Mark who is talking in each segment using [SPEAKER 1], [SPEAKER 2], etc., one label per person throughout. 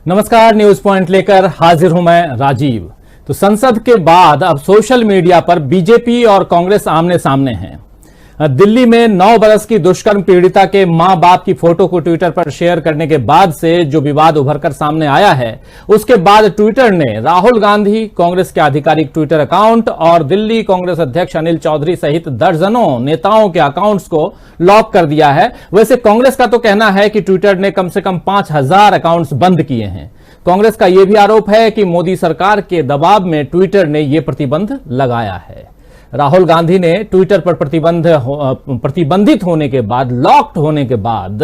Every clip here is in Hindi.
[SPEAKER 1] नमस्कार, न्यूज पॉइंट लेकर हाजिर हूं मैं राजीव। तो संसद के बाद अब सोशल मीडिया पर बीजेपी और कांग्रेस आमने सामने हैं। दिल्ली में 9 बरस की दुष्कर्म पीड़िता के मां बाप की फोटो को ट्विटर पर शेयर करने के बाद से जो विवाद उभरकर सामने आया है, उसके बाद ट्विटर ने राहुल गांधी, कांग्रेस के आधिकारिक ट्विटर अकाउंट और दिल्ली कांग्रेस अध्यक्ष अनिल चौधरी सहित दर्जनों नेताओं के अकाउंट्स को लॉक कर दिया है। वैसे कांग्रेस का तो कहना है कि ट्विटर ने कम से कम 5000 अकाउंट्स बंद किए हैं। कांग्रेस का यह भी आरोप है कि मोदी सरकार के दबाव में ट्विटर ने यह प्रतिबंध लगाया है। राहुल गांधी ने ट्विटर पर प्रतिबंधित होने के बाद, लॉक्ड होने के बाद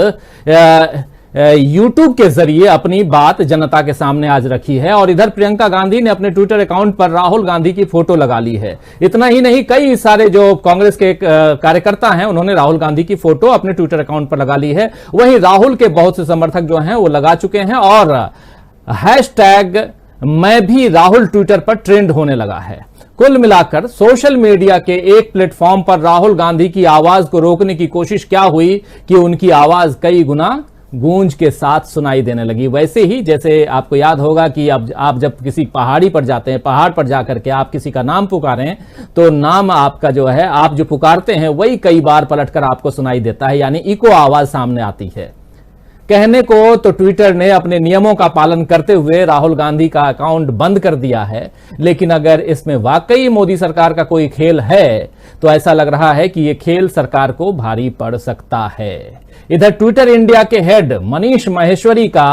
[SPEAKER 1] यूट्यूब के जरिए अपनी बात जनता के सामने आज रखी है। और इधर प्रियंका गांधी ने अपने ट्विटर अकाउंट पर राहुल गांधी की फोटो लगा ली है। इतना ही नहीं, कई सारे जो कांग्रेस के कार्यकर्ता हैं, उन्होंने राहुल गांधी की फोटो अपने ट्विटर अकाउंट पर लगा ली है। वहीं राहुल के बहुत से समर्थक जो हैं वो लगा चुके हैं और हैशटैग मैं भी राहुल ट्विटर पर ट्रेंड होने लगा है। कुल मिलाकर सोशल मीडिया के एक प्लेटफॉर्म पर राहुल गांधी की आवाज को रोकने की कोशिश क्या हुई कि उनकी आवाज कई गुना गूंज के साथ सुनाई देने लगी। वैसे ही जैसे आपको याद होगा कि अब आप जब किसी पहाड़ी पर जाते हैं, पहाड़ पर जाकर के आप किसी का नाम पुकारें तो नाम आपका जो है, आप जो पुकारते हैं वही कई बार पलटकर आपको सुनाई देता है, यानी इको आवाज सामने आती है। कहने को तो ट्विटर ने अपने नियमों का पालन करते हुए राहुल गांधी का अकाउंट बंद कर दिया है, लेकिन अगर इसमें वाकई मोदी सरकार का कोई खेल है तो ऐसा लग रहा है कि यह खेल सरकार को भारी पड़ सकता है। इधर ट्विटर इंडिया के हेड मनीष माहेश्वरी का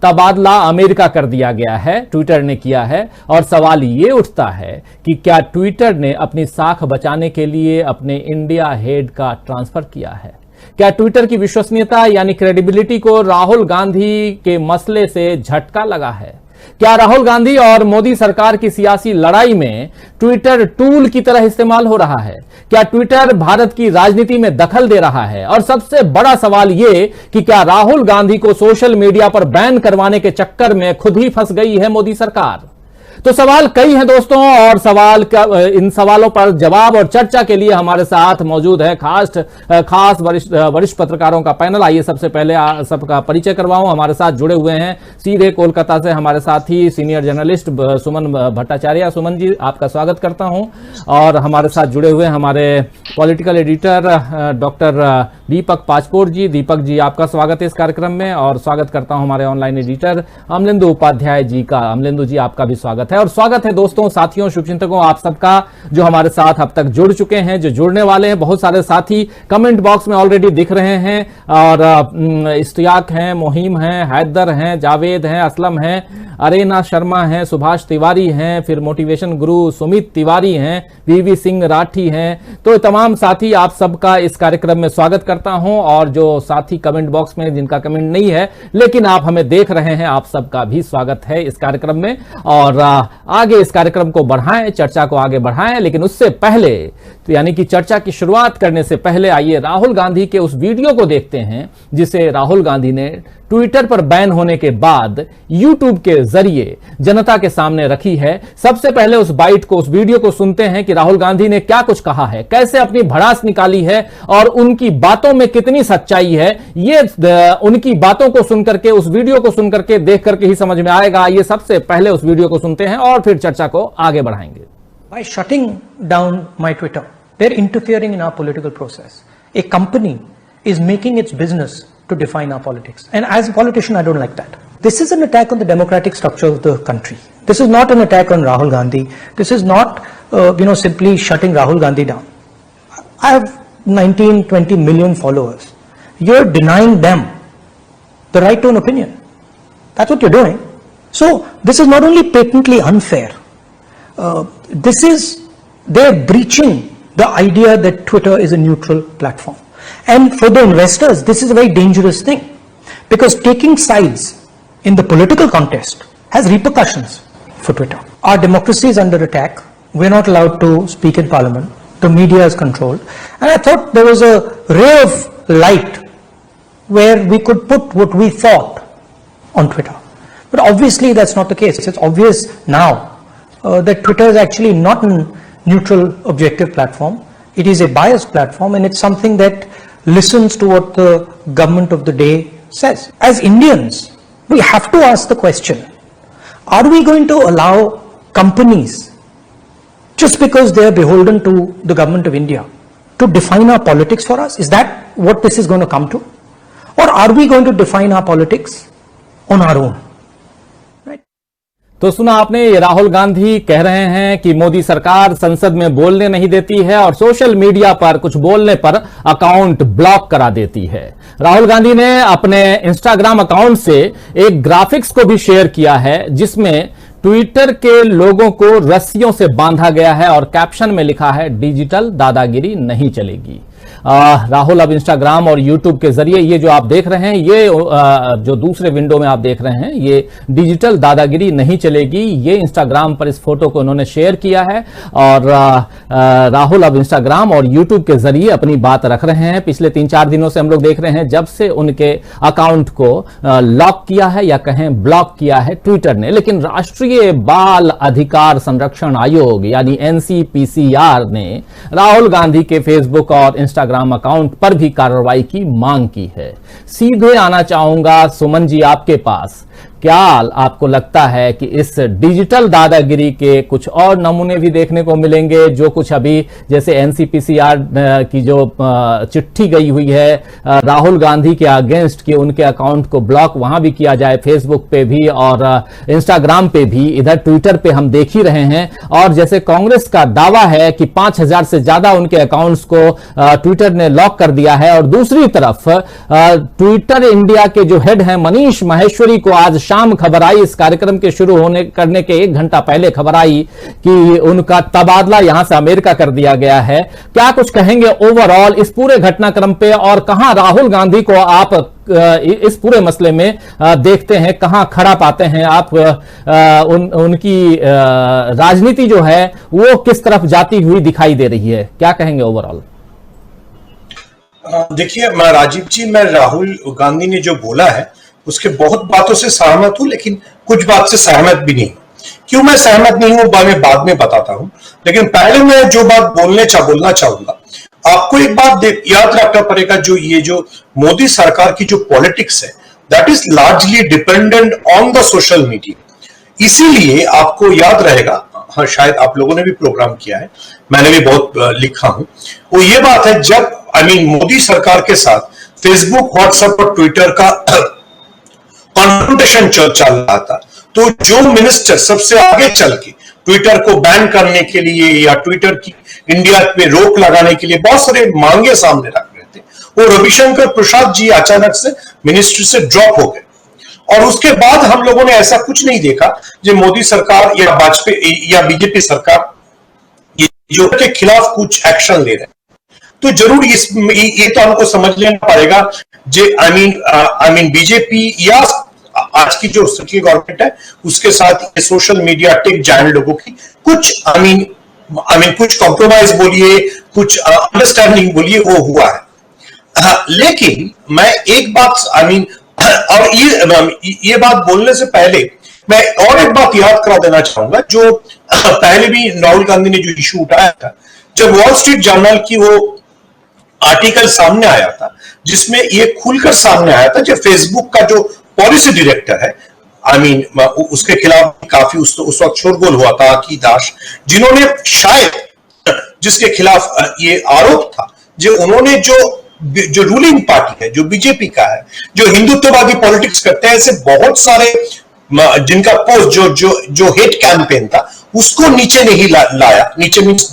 [SPEAKER 1] तबादला अमेरिका कर दिया गया है, ट्विटर ने किया है। और सवाल ये उठता है कि क्या ट्विटर ने अपनी साख बचाने के लिए अपने इंडिया हेड का ट्रांसफर किया है? क्या ट्विटर की विश्वसनीयता यानी क्रेडिबिलिटी को राहुल गांधी के मसले से झटका लगा है? क्या राहुल गांधी और मोदी सरकार की सियासी लड़ाई में ट्विटर टूल की तरह इस्तेमाल हो रहा है? क्या ट्विटर भारत की राजनीति में दखल दे रहा है? और सबसे बड़ा सवाल यह कि क्या राहुल गांधी को सोशल मीडिया पर बैन करवाने के चक्कर में खुद ही फंस गई है मोदी सरकार? तो सवाल कई हैं दोस्तों, और इन सवालों पर जवाब और चर्चा के लिए हमारे साथ मौजूद है खास वरिष्ठ पत्रकारों का पैनल। आइए सबसे पहले सबका परिचय करवाऊं। हमारे साथ जुड़े हुए हैं सीधे कोलकाता से हमारे साथी सीनियर जर्नलिस्ट सुमन भट्टाचार्य। सुमन जी, आपका स्वागत करता हूं। और हमारे साथ जुड़े हुए हमारे पॉलिटिकल एडिटर डॉक्टर दीपक पाचपोर जी। दीपक जी, आपका स्वागत है इस कार्यक्रम में। और स्वागत करता हूं हमारे ऑनलाइन एडिटर अमलेंदु उपाध्याय जी का। अमलेंदु जी, आपका भी स्वागत है। और स्वागत है दोस्तों, साथियों, शुभचिंतकों, आप सबका जो हमारे साथ अब तक जुड़ चुके हैं, जो जुड़ने वाले हैं। बहुत सारे साथी कमेंट बॉक्स में ऑलरेडी दिख रहे हैं। और इश्तियाक हैं, मुहिम हैं, हैदर हैं, जावेद हैं, असलम हैं, अरेना शर्मा हैं, सुभाष तिवारी हैं, फिर मोटिवेशन गुरु सुमित तिवारी हैं, वीवी सिंह राठी हैं। तो तमाम साथी, आप सबका इस कार्यक्रम में स्वागत करता हूं। और जो साथी कमेंट बॉक्स में जिनका कमेंट नहीं है लेकिन आप हमें देख रहे हैं, आप सबका भी स्वागत है इस कार्यक्रम में। और आगे इस कार्यक्रम को बढ़ाएं, चर्चा को आगे बढ़ाएं। लेकिन उससे पहले, तो यानी कि चर्चा की शुरुआत करने से पहले, आइए राहुल गांधी के उस वीडियो को देखते हैं जिसे राहुल गांधी ने ट्विटर पर बैन होने के बाद यूट्यूब के जरिए जनता के सामने रखी है। सबसे पहले उस बाइट को, उस वीडियो को सुनते हैं कि राहुल गांधी ने क्या कुछ कहा है, कैसे अपनी भड़ास निकाली है और उनकी बातों में कितनी सच्चाई है। ये उनकी बातों को सुनकर के, उस वीडियो को सुनकर के, देख करके ही समझ में आएगा। ये सबसे पहले उस वीडियो को सुनते हैं और फिर चर्चा को आगे बढ़ाएंगे।
[SPEAKER 2] By shutting down my Twitter, they're interfering in our political process. A company is making its business to define our politics. And as a politician, I don't like that. This is an attack on the democratic structure of the country. This is not an attack on Rahul Gandhi. This is not, simply shutting Rahul Gandhi down. I have 19, 20 million followers. You're denying them the right to an opinion. That's what you're doing. So this is not only patently unfair, they're breaching the idea that Twitter is a neutral platform. And for the investors, this is a very dangerous thing, because taking sides in the political contest has repercussions for Twitter. Our democracy is under attack. We're not allowed to speak in parliament. The media is controlled. And I thought there was a ray of light where we could put what we thought on Twitter. But obviously that's not the case. It's obvious now that Twitter is actually not a neutral, objective platform. It is a biased platform, and it's something that listens to what the government of the day says. As Indians, we have to ask the question, are we going to allow companies, just because they are beholden to the government of India, to define our politics for us? Is that what this is going to come to? Or are we going to define our politics on our own?
[SPEAKER 1] तो सुना आपने, ये राहुल गांधी कह रहे हैं कि मोदी सरकार संसद में बोलने नहीं देती है और सोशल मीडिया पर कुछ बोलने पर अकाउंट ब्लॉक करा देती है। राहुल गांधी ने अपने इंस्टाग्राम अकाउंट से एक ग्राफिक्स को भी शेयर किया है जिसमें ट्विटर के लोगों को रस्सियों से बांधा गया है और कैप्शन में लिखा है, डिजिटल दादागिरी नहीं चलेगी। राहुल अब इंस्टाग्राम और यूट्यूब के जरिए, ये जो आप देख रहे हैं, ये जो दूसरे विंडो में आप देख रहे हैं, ये डिजिटल दादागिरी नहीं चलेगी, ये इंस्टाग्राम पर इस फोटो को उन्होंने शेयर किया है और राहुल अब इंस्टाग्राम और यूट्यूब के जरिए अपनी बात रख रहे हैं। पिछले 3-4 दिनों से हम लोग देख रहे हैं जब से उनके अकाउंट को लॉक किया है या कहें ब्लॉक किया है ट्विटर ने, लेकिन राष्ट्रीय बाल अधिकार संरक्षण आयोग यानी NCPCR ने राहुल गांधी के फेसबुक और इंस्टाग्राम अकाउंट पर भी कार्रवाई की मांग की है। सीधे आना चाहूंगा सुमन जी आपके पास, क्या आपको लगता है कि इस डिजिटल दादागिरी के कुछ और नमूने भी देखने को मिलेंगे, जो कुछ अभी जैसे NCPCR की जो चिट्ठी गई हुई है राहुल गांधी के अगेंस्ट कि उनके अकाउंट को ब्लॉक वहां भी किया जाए, फेसबुक पे भी और इंस्टाग्राम पे भी, इधर ट्विटर पे हम देख ही रहे हैं। और जैसे कांग्रेस का दावा है कि 5000 से ज्यादा उनके अकाउंट्स को ट्विटर ने लॉक कर दिया है, और दूसरी तरफ ट्विटर इंडिया के जो हेड हैं मनीष माहेश्वरी को आज शाम खबर आई, इस कार्यक्रम के शुरू करने के 1 घंटा पहले खबर आई कि उनका तबादला यहां से अमेरिका कर दिया गया है। क्या कुछ कहेंगे ओवरऑल इस पूरे घटनाक्रम पे, और कहां राहुल गांधी को आप इस पूरे मसले में देखते हैं, कहां खड़ा पाते हैं आप? उनकी राजनीति जो है वो किस तरफ जाती हुई दिखाई दे रही है, क्या कहेंगे ओवरऑल?
[SPEAKER 3] देखिए राजीव जी, मैं राहुल गांधी ने जो बोला है उसके बहुत बातों से सहमत हूं, लेकिन कुछ बात से सहमत भी नहीं। क्यों मैं सहमत नहीं हूं मैं बाद में बताता हूं, लेकिन पहले मैं जो बात बोलना चाहूंगा, आपको एक बात याद रखना पड़ेगा, जो मोदी सरकार की जो पॉलिटिक्स है that is largely dependent on the social media. इसीलिए आपको याद रहेगा, हाँ शायद आप लोगों ने भी प्रोग्राम किया है, मैंने भी बहुत लिखा हूं, वो ये बात है जब मोदी सरकार के साथ फेसबुक, व्हाट्सएप और ट्विटर का कॉन्फ्रंटेशन चल रहा था, तो जो मिनिस्टर सबसे आगे चल के ट्विटर को बैन करने के लिए या ट्विटर की इंडिया पे रोक लगाने के लिए बहुत सारे मांगे सामने रख रहे थे, वो रविशंकर प्रसाद जी अचानक से मिनिस्ट्री से ड्रॉप हो गए। और उसके बाद हम लोगों ने ऐसा कुछ नहीं देखा जो मोदी सरकार या वाजपेयी या बीजेपी सरकार जो के खिलाफ कुछ एक्शन ले रहे हैं। तो जरूर ये तो हमको समझ लेना पड़ेगा, बीजेपी या आज की जो सेंट्रल गवर्नमेंट है उसके साथ ये सोशल मीडिया टेक जायंट लोगों की कुछ कुछ कॉम्प्रोमाइज बोलिए, कुछ अंडरस्टैंडिंग बोलिए, वो हुआ है। लेकिन मैं एक बात और ये बात बोलने से पहले मैं और एक बात याद करा देना चाहूंगा, जो पहले भी राहुल गांधी ने जो इशू उठाया था, जब वॉल स्ट्रीट जर्नल की वो आर्टिकल सामने आया था जिसमें ये खुलकर सामने आया था, जब फेसबुक का जो पॉलिसी डायरेक्टर है उसके खिलाफ काफी उस वक्त शोरगोल हुआ था कि दास, जिन्होंने शायद जिसके खिलाफ ये आरोप था, जो उन्होंने जो रूलिंग पार्टी है, जो बीजेपी का है, जो हिंदुत्ववादी पॉलिटिक्स करते हैं, ऐसे बहुत सारे जिनका पोस्ट जो हेट कैंपेन था उसको नीचे नहीं लाया, नीचे मींस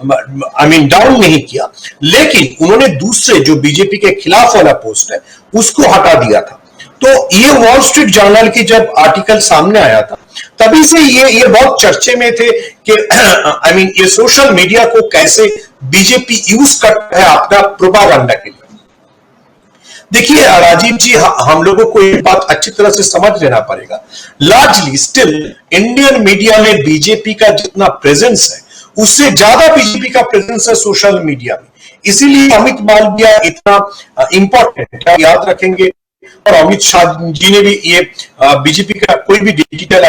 [SPEAKER 3] डाउन नहीं किया, लेकिन उन्होंने दूसरे जो बीजेपी के खिलाफ वाला पोस्ट है उसको हटा दिया था। तो ये वॉल स्ट्रीट जर्नल की जब आर्टिकल सामने आया था तभी से ये बहुत चर्चे में थे कि ये सोशल मीडिया को कैसे बीजेपी यूज करता है अपना प्रोपागेंडा के लिए। देखिए राजीव जी, हम लोगों को ये बात अच्छी तरह से समझ लेना पड़ेगा, लार्जली स्टिल इंडियन मीडिया में बीजेपी का जितना प्रेजेंस है उससे ज्यादा बीजेपी का प्रेजेंस है सोशल मीडिया में। इसीलिए अमित मालविया इतना इंपॉर्टेंट है, याद रखेंगे। और अमित शाह जी ने भी ये बीजेपी का कोई भी डिजिटल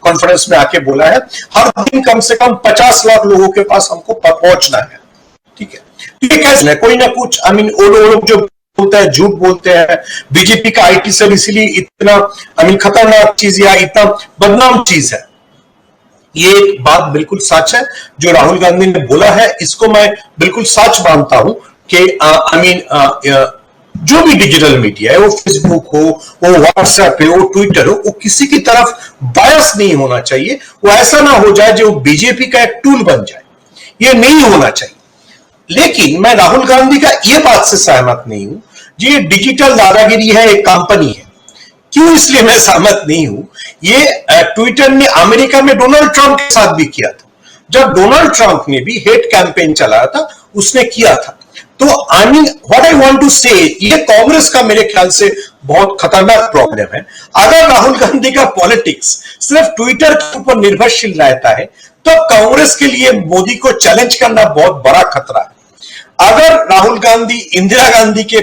[SPEAKER 3] कॉन्फ्रेंस में आके बोला है, हर दिन कम से कम 50 लाख लोगों के पास हमको पहुंचना है, ठीक है। तो ये कैसे कोई ना कुछ वो लोग जो बोलता है, झूठ बोलते हैं। बीजेपी का आईटी सेल इसीलिए इतना खतरनाक चीज या इतना बदनाम चीज है। ये एक बात बिल्कुल सच है जो राहुल गांधी ने बोला है, इसको मैं बिल्कुल सच मानता हूं कि जो भी डिजिटल मीडिया है, वो फेसबुक हो, वो व्हाट्सएप है, वो ट्विटर हो, वो किसी की तरफ बायस नहीं होना चाहिए। वो ऐसा ना हो जाए जो बीजेपी का एक टूल बन जाए, ये नहीं होना चाहिए। लेकिन मैं राहुल गांधी का ये बात से सहमत नहीं हूं जी, डिजिटल दादागिरी है, एक कंपनी है। क्यों इसलिए मैं सहमत नहीं हूं, ये ट्विटर ने अमेरिका में डोनाल्ड ट्रंप के साथ भी किया था। जब डोनाल्ड ट्रंप ने भी हेट कैंपेन चलाया था, उसने किया था। तो व्हाट आई वांट टू से, ये कांग्रेस का मेरे ख्याल से बहुत खतरनाक प्रॉब्लम है। अगर राहुल गांधी का पॉलिटिक्स सिर्फ ट्विटर के ऊपर निर्भरशील रहता है, तो कांग्रेस के लिए मोदी को चैलेंज करना बहुत बड़ा खतरा है। अगर राहुल गांधी इंदिरा गांधी के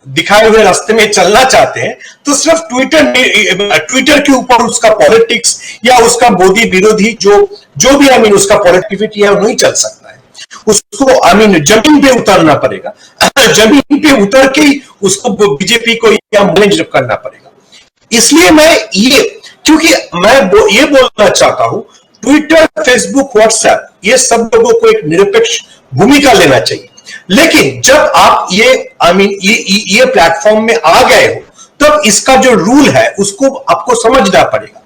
[SPEAKER 3] दिखाए हुए रास्ते में चलना चाहते हैं, तो सिर्फ ट्विटर के ऊपर उसका पॉलिटिक्स या उसका मोदी विरोधी जो भी उसका पॉलिटिविटी है, वो नहीं चल सकता है। उसको जमीन पे उतरना पड़ेगा। जमीन पे उतर के ही उसको बीजेपी को या मैनेज करना पड़ेगा। इसलिए क्योंकि मैं ये बोलना चाहता हूं, ट्विटर, फेसबुक, व्हाट्सएप, ये सब लोगों को एक निरपेक्ष भूमिका लेना चाहिए। लेकिन जब आप ये प्लेटफॉर्म में आ गए हो, तब इसका जो रूल है उसको आपको समझना पड़ेगा।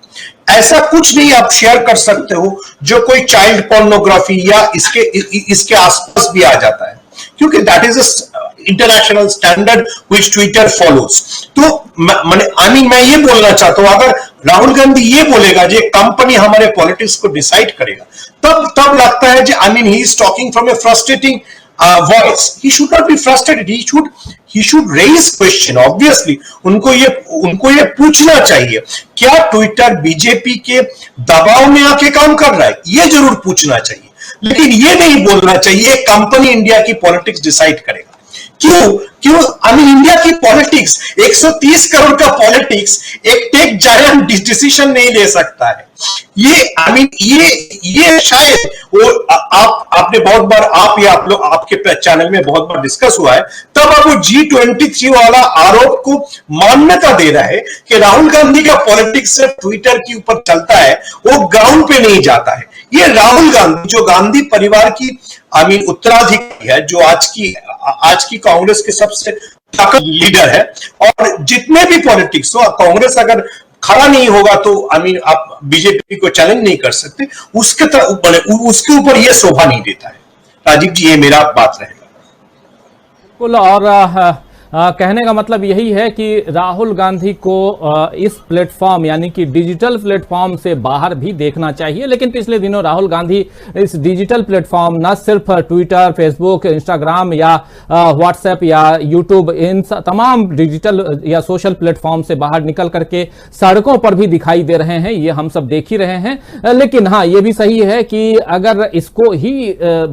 [SPEAKER 3] ऐसा कुछ नहीं आप शेयर कर सकते हो जो कोई चाइल्ड पोर्नोग्राफी या इसके आसपास भी आ जाता है, क्योंकि that is international standard which Twitter follows. तो मैं ये बोलना चाहता हूं, अगर राहुल गांधी ये बोलेगा जो कंपनी हमारे पॉलिटिक्स को डिसाइड करेगा, तब लगता है he is talking from A frustrating voice. He should not be frustrated. He should raise question. Obviously, उनको ये पूछना चाहिए, क्या ट्विटर बीजेपी के दबाव में आके काम कर रहा है? ये जरूर पूछना चाहिए, लेकिन ये नहीं बोलना चाहिए कंपनी इंडिया की पॉलिटिक्स डिसाइड करेगा। क्यों इंडिया की पॉलिटिक्स, 130 करोड़ का पॉलिटिक्स एक टेक जायंट डिसीजन नहीं ले सकता है। ये शायद वो आपने बहुत बार आप लोग आपके चैनल में बहुत बार डिस्कस हुआ है, तब अब वो G23 वाला आरोप को मान्यता दे रहा है कि राहुल गांधी का पॉलिटिक्स सिर्फ ट्विटर के ऊपर चलता है, वो ग्राउंड पे नहीं जाता है। ये राहुल गांधी जो गांधी परिवार की उत्तराधिकारी है, जो आज की कांग्रेस के सबसे ताकत लीडर है, और जितने भी पॉलिटिक्स हो, कांग्रेस अगर खड़ा नहीं होगा तो आप बीजेपी को चैलेंज नहीं कर सकते। उसके ऊपर ये शोभा नहीं देता है। राजीव जी, ये मेरा बात रहेगा।
[SPEAKER 1] बिल्कुल, और कहने का मतलब यही है कि राहुल गांधी को इस प्लेटफॉर्म यानी कि डिजिटल प्लेटफॉर्म से बाहर भी देखना चाहिए। लेकिन पिछले दिनों राहुल गांधी इस डिजिटल प्लेटफॉर्म न सिर्फ ट्विटर, फेसबुक, इंस्टाग्राम या व्हाट्सएप या यूट्यूब, इन तमाम डिजिटल या सोशल प्लेटफॉर्म से बाहर निकल करके सड़कों पर भी दिखाई दे रहे हैं, ये हम सब देख ही रहे हैं। लेकिन हाँ, ये भी सही है कि अगर इसको ही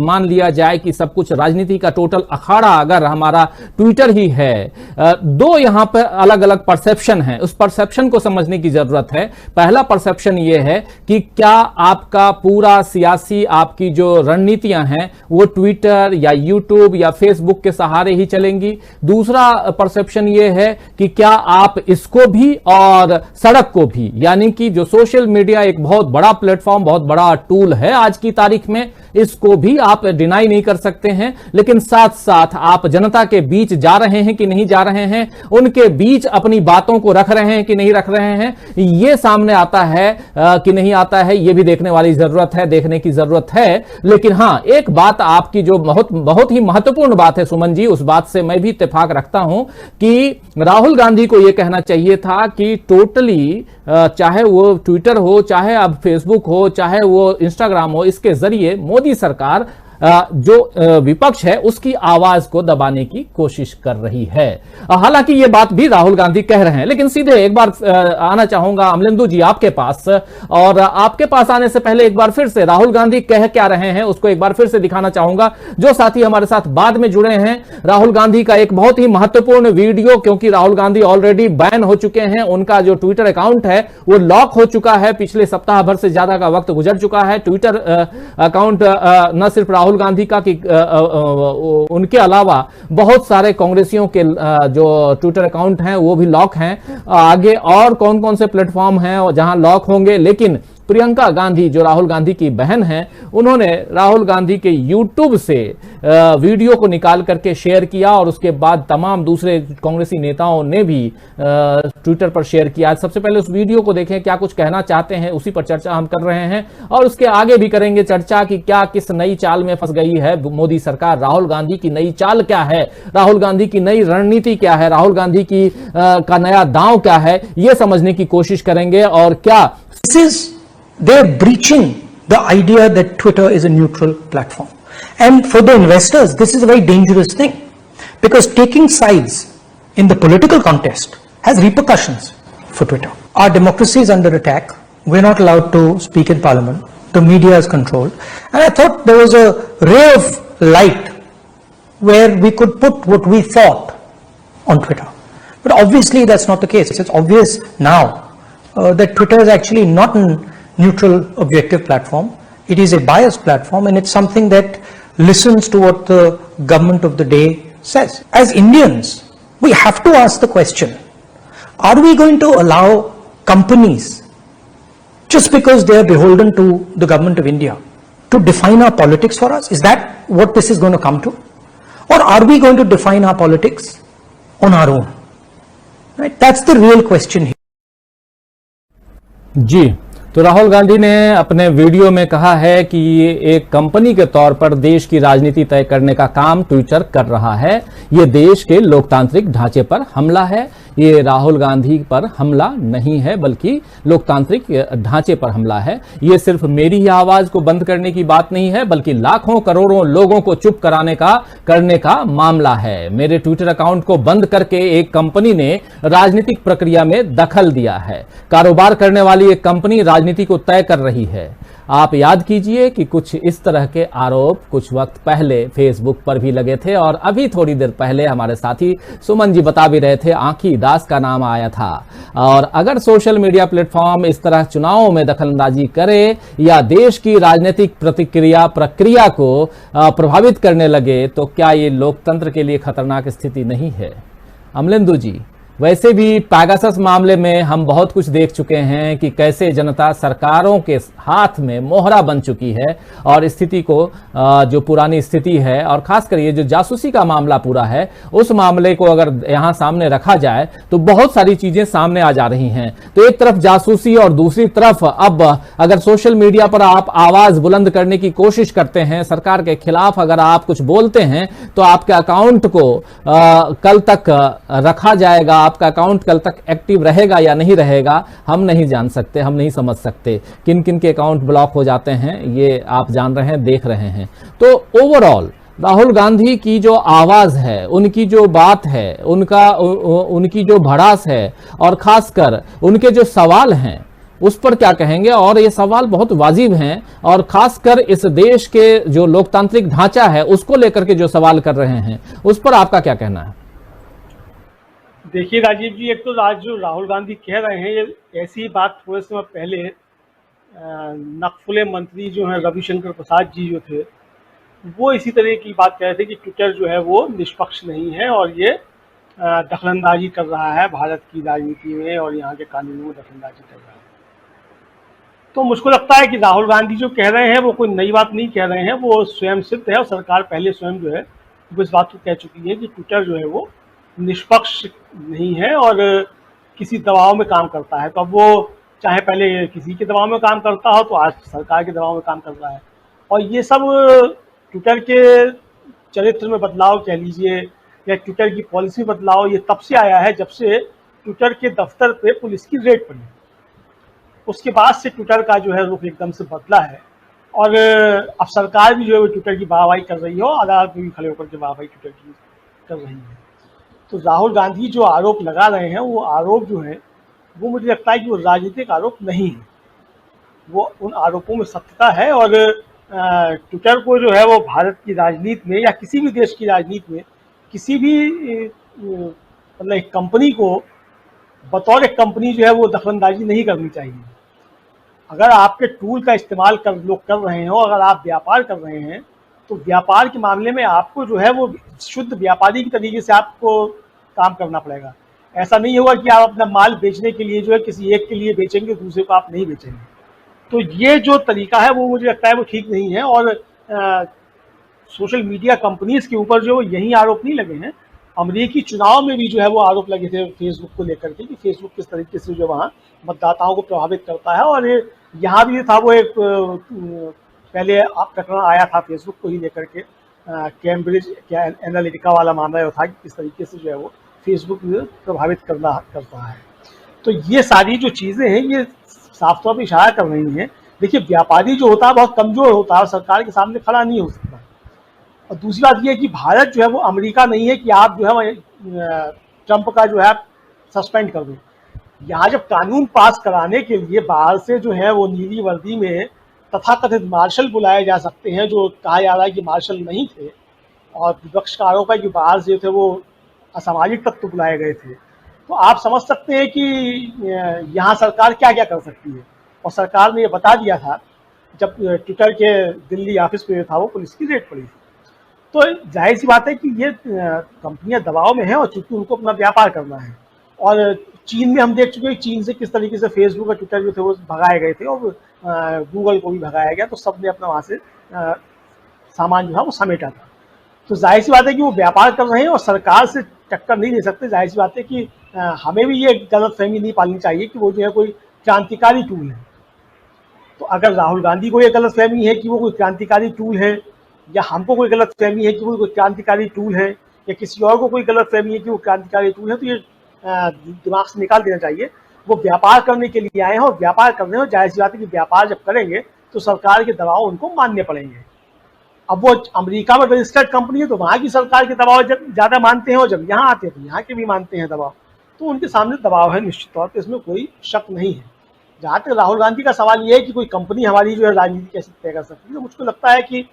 [SPEAKER 1] मान लिया जाए कि सब कुछ राजनीति का टोटल अखाड़ा अगर हमारा ट्विटर ही है, दो यहां पर अलग अलग परसेप्शन है, उस परसेप्शन को समझने की जरूरत है। पहला परसेप्शन यह है कि क्या आपका पूरा सियासी आपकी जो रणनीतियां हैं वो ट्विटर या यूट्यूब या फेसबुक के सहारे ही चलेंगी। दूसरा परसेप्शन यह है कि क्या आप इसको भी और सड़क को भी, यानी कि जो सोशल मीडिया एक बहुत बड़ा प्लेटफॉर्म, बहुत बड़ा टूल है आज की तारीख में, इसको भी आप डिनाई नहीं कर सकते हैं। लेकिन साथ साथ आप जनता के बीच जा रहे हैं कि नहीं जा रहे हैं, उनके बीच अपनी बातों को रख रहे हैं कि नहीं रख रहे हैं, ये सामने आता है कि नहीं आता है, ये भी देखने वाली जरूरत है, देखने की जरूरत है। लेकिन हां, एक बात आपकी जो बहुत ही महत्वपूर्ण बात है सुमन जी, उस बात से मैं भी इत्तेफाक रखता हूं कि राहुल गांधी को यह कहना चाहिए था कि टोटली चाहे वो ट्विटर हो, चाहे अब फेसबुक हो, चाहे वो इंस्टाग्राम हो, इसके जरिए मोदी सरकार जो विपक्ष है उसकी आवाज को दबाने की कोशिश कर रही है। हालांकि ये बात भी राहुल गांधी कह रहे हैं। लेकिन सीधे एक बार आना चाहूंगा अमलेंदु जी आपके पास, और आपके पास आने से पहले एक बार फिर से राहुल गांधी कह क्या रहे हैं उसको एक बार फिर से दिखाना चाहूंगा। जो साथी हमारे साथ बाद में जुड़े हैं, राहुल गांधी का एक बहुत ही महत्वपूर्ण वीडियो, क्योंकि राहुल गांधी ऑलरेडी बैन हो चुके हैं, उनका जो ट्विटर अकाउंट है वो लॉक हो चुका है, पिछले सप्ताह भर से ज्यादा का वक्त गुजर चुका है। ट्विटर अकाउंट न सिर्फ राहुल राहुल गांधी का कि उनके अलावा बहुत सारे कांग्रेसियों के जो ट्विटर अकाउंट हैं वो भी लॉक हैं। आगे और कौन कौन से प्लेटफॉर्म हैं जहां लॉक होंगे, लेकिन प्रियंका गांधी जो राहुल गांधी की बहन हैं, उन्होंने राहुल गांधी के यूट्यूब से वीडियो को निकाल करके शेयर किया और उसके बाद तमाम दूसरे कांग्रेसी नेताओं ने भी ट्विटर पर शेयर किया। सबसे पहले उस वीडियो को देखें, क्या कुछ कहना चाहते हैं, उसी पर चर्चा हम कर रहे हैं और उसके आगे भी करेंगे चर्चा कि क्या किस नई चाल में फंस गई है मोदी सरकार। राहुल गांधी की नई चाल क्या है, राहुल गांधी की नई रणनीति क्या है, राहुल गांधी की का नया दांव क्या है, यह समझने की कोशिश करेंगे। और क्या
[SPEAKER 2] they're breaching the idea that Twitter is a neutral platform. And for the investors, this is a very dangerous thing because taking sides in the political contest has repercussions for Twitter. Our democracy is under attack. We're not allowed to speak in parliament. The media is controlled. And I thought there was a ray of light where we could put what we thought on Twitter. But obviously that's not the case. It's obvious now that Twitter is actually not an neutral objective platform. It is a biased platform and it's something that listens to what the government of the day says. As Indians, we have to ask the question, are we going to allow companies, just because they are beholden to the government of India, to define our politics for us? Is that what this is going to come to? Or are we going to define our politics on our own? Right? That's the real question here.
[SPEAKER 1] जी, तो राहुल गांधी ने अपने वीडियो में कहा है कि ये एक कंपनी के तौर पर देश की राजनीति तय करने का काम ट्विटर कर रहा है। ये देश के लोकतांत्रिक ढांचे पर हमला है। ये राहुल गांधी पर हमला नहीं है बल्कि लोकतांत्रिक ढांचे पर हमला है। ये सिर्फ मेरी ही आवाज को बंद करने की बात नहीं है बल्कि लाखों करोड़ों लोगों को चुप करने का मामला है। मेरे ट्विटर अकाउंट को बंद करके एक कंपनी ने राजनीतिक प्रक्रिया में दखल दिया है। कारोबार करने वाली एक कंपनी राजनीति को तय कर रही है। आप याद कीजिए कि कुछ इस तरह के आरोप कुछ वक्त पहले फेसबुक पर भी लगे थे और अभी थोड़ी देर पहले हमारे साथी सुमन जी बता भी रहे थे, आंखी दास का नाम आया था। और अगर सोशल मीडिया प्लेटफॉर्म इस तरह चुनावों में दखलंदाजी करे या देश की राजनीतिक प्रक्रिया को प्रभावित करने लगे तो क्या ये लोकतंत्र के लिए खतरनाक स्थिति नहीं है? अमलेंदु जी, वैसे भी पैगासस मामले में हम बहुत कुछ देख चुके हैं कि कैसे जनता सरकारों के हाथ में मोहरा बन चुकी है और स्थिति को जो पुरानी स्थिति है और खासकर ये जो जासूसी का मामला पूरा है उस मामले को अगर यहां सामने रखा जाए तो बहुत सारी चीजें सामने आ जा रही हैं। तो एक तरफ जासूसी और दूसरी तरफ अब अगर सोशल मीडिया पर आप आवाज बुलंद करने की कोशिश करते हैं, सरकार के खिलाफ अगर आप कुछ बोलते हैं तो आपके अकाउंट को कल तक रखा जाएगा, आपका अकाउंट कल तक एक्टिव रहेगा या नहीं रहेगा हम नहीं जान सकते, हम नहीं समझ सकते। किन किन के अकाउंट ब्लॉक हो जाते हैं ये आप जान रहे हैं, देख रहे हैं। तो ओवरऑल राहुल गांधी की जो आवाज है, उनकी जो बात है, उनकी जो भड़ास है और खासकर उनके जो सवाल हैं उस पर क्या कहेंगे? और ये सवाल बहुत वाजिब हैं और खासकर इस देश के जो लोकतांत्रिक ढांचा है उसको लेकर के जो सवाल कर रहे हैं उस पर आपका क्या कहना है?
[SPEAKER 4] देखिए राजीव जी, एक तो आज जो राहुल गांधी कह रहे हैं ये ऐसी बात थोड़े समय पहले नक्फुले मंत्री जो हैं रविशंकर प्रसाद जी जो थे वो इसी तरह की बात कह रहे थे कि ट्विटर जो है वो निष्पक्ष नहीं है और ये दखलंदाजी कर रहा है भारत की राजनीति में और यहाँ के कानूनों में दखलंदाजी कर रहा है। तो मुझको लगता है कि राहुल गांधी जो कह रहे हैं वो कोई नई बात नहीं कह रहे हैं, वो स्वयं सिद्ध है और सरकार पहले स्वयं जो है वो इस बात को कह चुकी है कि ट्विटर जो है वो निष्पक्ष नहीं है और किसी दबाव में काम करता है। तो अब वो चाहे पहले किसी के दबाव में काम करता हो तो आज सरकार के दबाव में काम कर रहा है। और ये सब ट्विटर के चरित्र में बदलाव कह लीजिए या ट्विटर की पॉलिसी में बदलाव ये तब से आया है जब से ट्विटर के दफ्तर पे पुलिस की रेड पड़ी। उसके बाद से ट्विटर का जो है रुख एकदम से बदला है और अब सरकार भी जो है वो ट्विटर की वाहवाही कर रही है और अदालत में भी खड़े होकर के वाहवाही ट्विटर की कर रही है। तो राहुल गांधी जो आरोप लगा रहे हैं वो आरोप जो है वो मुझे लगता है कि वो राजनीतिक आरोप नहीं है, वो उन आरोपों में सत्यता है। और ट्विटर को जो है वो भारत की राजनीति में या किसी भी देश की राजनीति में किसी भी मतलब एक कंपनी को बतौर एक कंपनी जो है वो दखलंदाजी नहीं करनी चाहिए। अगर आपके टूल का इस्तेमाल लोग कर रहे हो, अगर आप व्यापार कर रहे हैं तो व्यापार के मामले में आपको जो है वो शुद्ध व्यापारी की तरीके से आपको काम करना पड़ेगा। ऐसा नहीं होगा कि आप अपना माल बेचने के लिए जो है किसी एक के लिए बेचेंगे, दूसरे को आप नहीं बेचेंगे। तो ये जो तरीका है वो मुझे लगता है वो ठीक नहीं है। और सोशल मीडिया कंपनीज के ऊपर जो यही आरोप नहीं लगे हैं, अमेरिकी चुनाव में भी जो है वो आरोप लगे थे फेसबुक को लेकर के कि फेसबुक किस तरीके से जो वहाँ मतदाताओं को प्रभावित करता है। और यहाँ भी था वो एक पहले प्रकरण आया था फेसबुक को ही लेकर के, कैम्ब्रिज एनालिटिका वाला मामला था कि किस तरीके से जो है वो फेसबुक प्रभावित करता है। तो ये सारी जो चीज़ें हैं ये साफ तौर पर इशारा कर रही हैं। देखिए, व्यापारी जो होता है बहुत कमज़ोर होता है और सरकार के सामने खड़ा नहीं हो सकता। और दूसरी बात यह है कि भारत जो है वो अमेरिका नहीं है कि आप जो है ट्रंप का जो है सस्पेंड कर दें। यहाँ जब कानून पास कराने के लिए बाहर से जो है वो नीली वर्दी में तथाकथित मार्शल बुलाए जा सकते हैं, जो कहा जा रहा है कि मार्शल नहीं थे, और विपक्ष का आरोप है कि बाहर से थे वो असामाजिक तत्व बुलाए गए थे। तो आप समझ सकते हैं कि यहाँ सरकार क्या क्या कर सकती है। और सरकार ने ये बता दिया था जब ट्विटर के दिल्ली ऑफिस पे था वो पुलिस की रेड पड़ी थी। तो जाहिर सी बात है कि ये कंपनियां दबाव में हैं और चूंकि उनको अपना व्यापार करना है। और चीन में हम देख चुके हैं चीन से किस तरीके से फेसबुक और ट्विटर जो थे वो भगाए गए थे और गूगल को भी भगाया गया। तो सब ने अपना वहाँ से सामान जो है वो समेटा था। तो जाहिर सी बात है कि वो व्यापार कर रहे हैं और सरकार से टक्कर नहीं दे सकते। जाहिर सी बात है कि हमें भी ये गलतफहमी नहीं पालनी चाहिए कि वो जो है कोई क्रांतिकारी टूल है। तो अगर राहुल गांधी को ये गलतफहमी है कि वो कोई क्रांतिकारी टूल है, या हमको कोई गलतफहमी है कि वो कोई क्रांतिकारी टूल है, या किसी और को कोई गलतफहमी है कि वो क्रांतिकारी टूल है, तो ये दिमाग से निकाल देना चाहिए। वो व्यापार करने के लिए आए हैं और व्यापार कर रहे हैं। जाहिर सी बात है कि व्यापार जब करेंगे तो सरकार के दबाव उनको मानने पड़ेंगे। अब वो अमेरिका में रजिस्टर्ड कंपनी है तो वहाँ की सरकार के दबाव ज़्यादा मानते हैं, और जब यहाँ आते हैं तो यहाँ के भी मानते हैं दबाव। तो उनके सामने दबाव है निश्चित तौर पर, इसमें कोई शक नहीं है। जहाँ तक राहुल गांधी का सवाल ये है कि कोई कंपनी हमारी जो है राजनीति कैसे तय कर सकती है, तो मुझको लगता है कि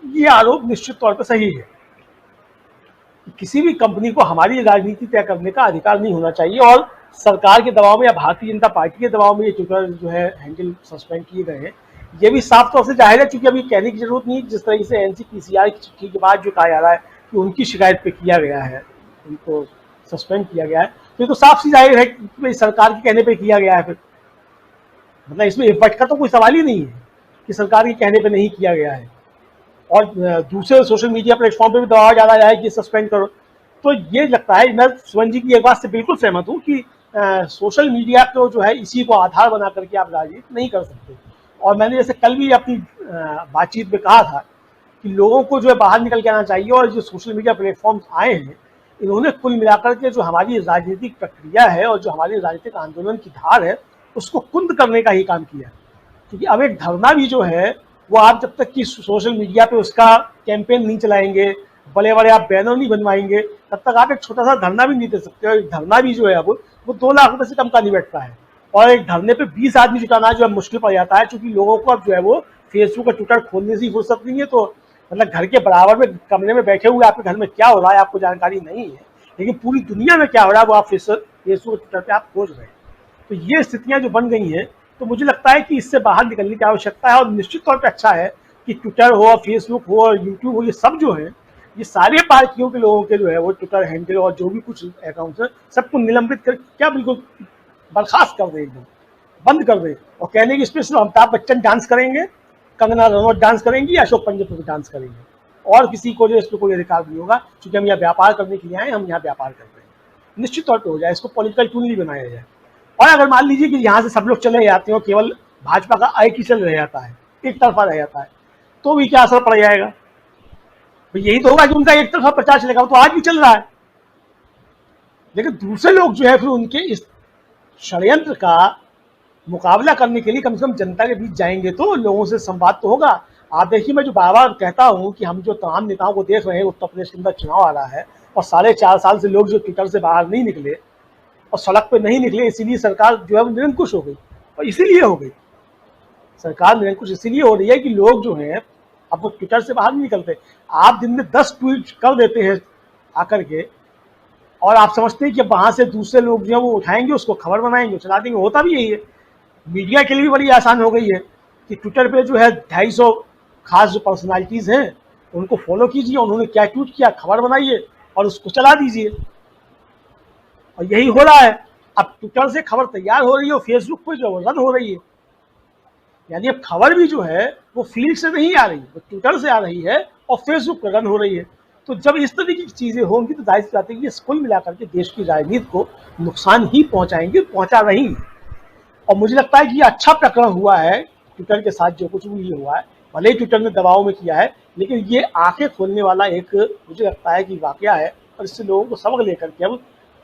[SPEAKER 4] ये आरोप निश्चित तौर पर सही है। किसी भी कंपनी को हमारी राजनीति तय करने का अधिकार नहीं होना चाहिए। और सरकार के दबाव में या भारतीय जनता पार्टी के दबाव में ये ट्विटर जो है हैंडल सस्पेंड किए गए हैं, ये भी साफ तौर से जाहिर है। क्योंकि अभी कहने की जरूरत नहीं, जिस तरीके से NCPCR की चिट्ठी के बाद जो कहा जा रहा है कि उनकी शिकायत पे किया गया है, उनको सस्पेंड किया गया है, तो ये तो साफ सी जाहिर है कि सरकार के कहने पे किया गया है। फिर मतलब इसमें इफर्ट का तो कोई सवाल ही नहीं है कि सरकार के कहने पे नहीं किया गया है। और दूसरे सोशल मीडिया प्लेटफॉर्म पे भी दबाव डाला जाए कि सस्पेंड करो। तो ये लगता है, मैं सुमन जी की एक बात से बिल्कुल सहमत हूँ कि सोशल मीडिया को जो है इसी को आधार बना करके आप राजनीति नहीं कर सकते। और मैंने जैसे कल भी अपनी बातचीत में कहा था कि लोगों को जो है बाहर निकल के आना चाहिए। और जो सोशल मीडिया प्लेटफॉर्म्स आए हैं, इन्होंने कुल मिलाकर के जो हमारी राजनीतिक प्रक्रिया है और जो हमारी राजनीतिक आंदोलन की धार है उसको कुंद करने का ही काम किया। क्योंकि अब एक धरना भी जो है वो आप जब तक कि सोशल मीडिया पे उसका कैंपेन नहीं चलाएंगे, बड़े बड़े आप बैनर नहीं बनवाएंगे, तब तक आप एक छोटा सा धरना भी नहीं दे सकते। और एक धरना भी जो है अब वो 2 लाख रुपए से कम का नहीं बैठता है। और एक धरने पे 20 आदमी जुटाना जो है मुश्किल पड़ जाता है, क्योंकि लोगों को अब जो है वो फेसबुक और ट्विटर खोलने से ही फुर्सत नहीं है। तो मतलब घर के बराबर में कमरे में बैठे हुए आपके घर में क्या हो रहा है आपको जानकारी नहीं है, लेकिन पूरी दुनिया में क्या हो रहा है वो आप फेसबुक और ट्विटर पे आप खोज रहे हैं। तो ये स्थितियां जो बन गई हैं, तो मुझे लगता है कि इससे बाहर निकलने की आवश्यकता है। और निश्चित तौर पर अच्छा है कि ट्विटर हो, फेसबुक हो और यूट्यूब हो, ये सब जो है ये सारे पार्टियों के लोगों के जो है वो ट्विटर हैंडल और जो भी कुछ अकाउंट्स है सबको निलंबित कर क्या बिल्कुल बर्खास्त कर दे, एकदम बंद कर दे। और कहने की स्पेशल अमिताभ बच्चन डांस करेंगे, कंगना रनौत डांस करेंगी, अशोक पंडित भी डांस करेंगे, और किसी को जो इस पर कोई अधिकार नहीं होगा। क्योंकि हम यहाँ व्यापार करने के लिए आए, हम यहाँ व्यापार कर रहे हैं। निश्चित तौर पर हो जाए, इसको पॉलिटिकल टूल नहीं बनाया जाए। और अगर मान लीजिए कि यहाँ से सब लोग चले जाते हो, केवल भाजपा का एक ही चल रह जाता है, एक तरफा रह जाता है, तो भी क्या असर पड़ जाएगा? तो यही तो होगा कि उनका एक तरफा प्रचार चलेगा, वो तो आज भी चल रहा है। लेकिन दूसरे लोग जो है फिर उनके इस षड्यंत्र का मुकाबला करने के लिए कम से कम जनता के बीच जाएंगे तो लोगों से संवाद तो होगा। आप देखिए, मैं जो बार बार कहता हूँ कि हम जो तमाम नेताओं को देख रहे हैं, उत्तर प्रदेश के अंदर चुनाव आ रहा है और 4.5 साल से लोग जो ट्विटर से बाहर नहीं निकले और सड़क पे नहीं निकले, इसीलिए सरकार जो है निरंकुश हो गई। और इसीलिए हो गई सरकार निरंकुश, इसीलिए हो रही है कि लोग जो हैं अब वो ट्विटर से बाहर नहीं निकलते। आप दिन में 10 ट्वीट कर देते हैं आकर के, और आप समझते हैं कि वहां से दूसरे लोग जो है वो उठाएंगे, उसको खबर बनाएंगे, चला देंगे। होता भी यही है। मीडिया के लिए भी बड़ी आसान हो गई है कि ट्विटर पे जो है 250 खास जो पर्सनालिटीज हैं उनको फॉलो कीजिए, उन्होंने क्या ट्वीट किया खबर बनाइए और उसको चला दीजिए, और यही हो रहा है। अब ट्विटर से खबर तैयार हो रही है और फेसबुक पे जो रन हो रही है, यानी अब खबर भी जो है वो फील्ड से नहीं आ रही, वो ट्विटर से आ रही है और फेसबुक पर रन हो रही है। तो जब इस तरीके की चीजें होंगी तो जाहिर सी बात है कि कुल मिलाकर के देश की राजनीति को नुकसान ही पहुंचाएंगे, पहुंचा रही। और मुझे लगता है कि ये अच्छा प्रकरण हुआ है ट्विटर के साथ, जो कुछ भी ये हुआ है, भले ही ट्विटर ने दबाव में किया है, लेकिन ये आंखें खोलने वाला एक मुझे लगता है कि वाकया है। और इससे लोगों को सबक लेकर के अब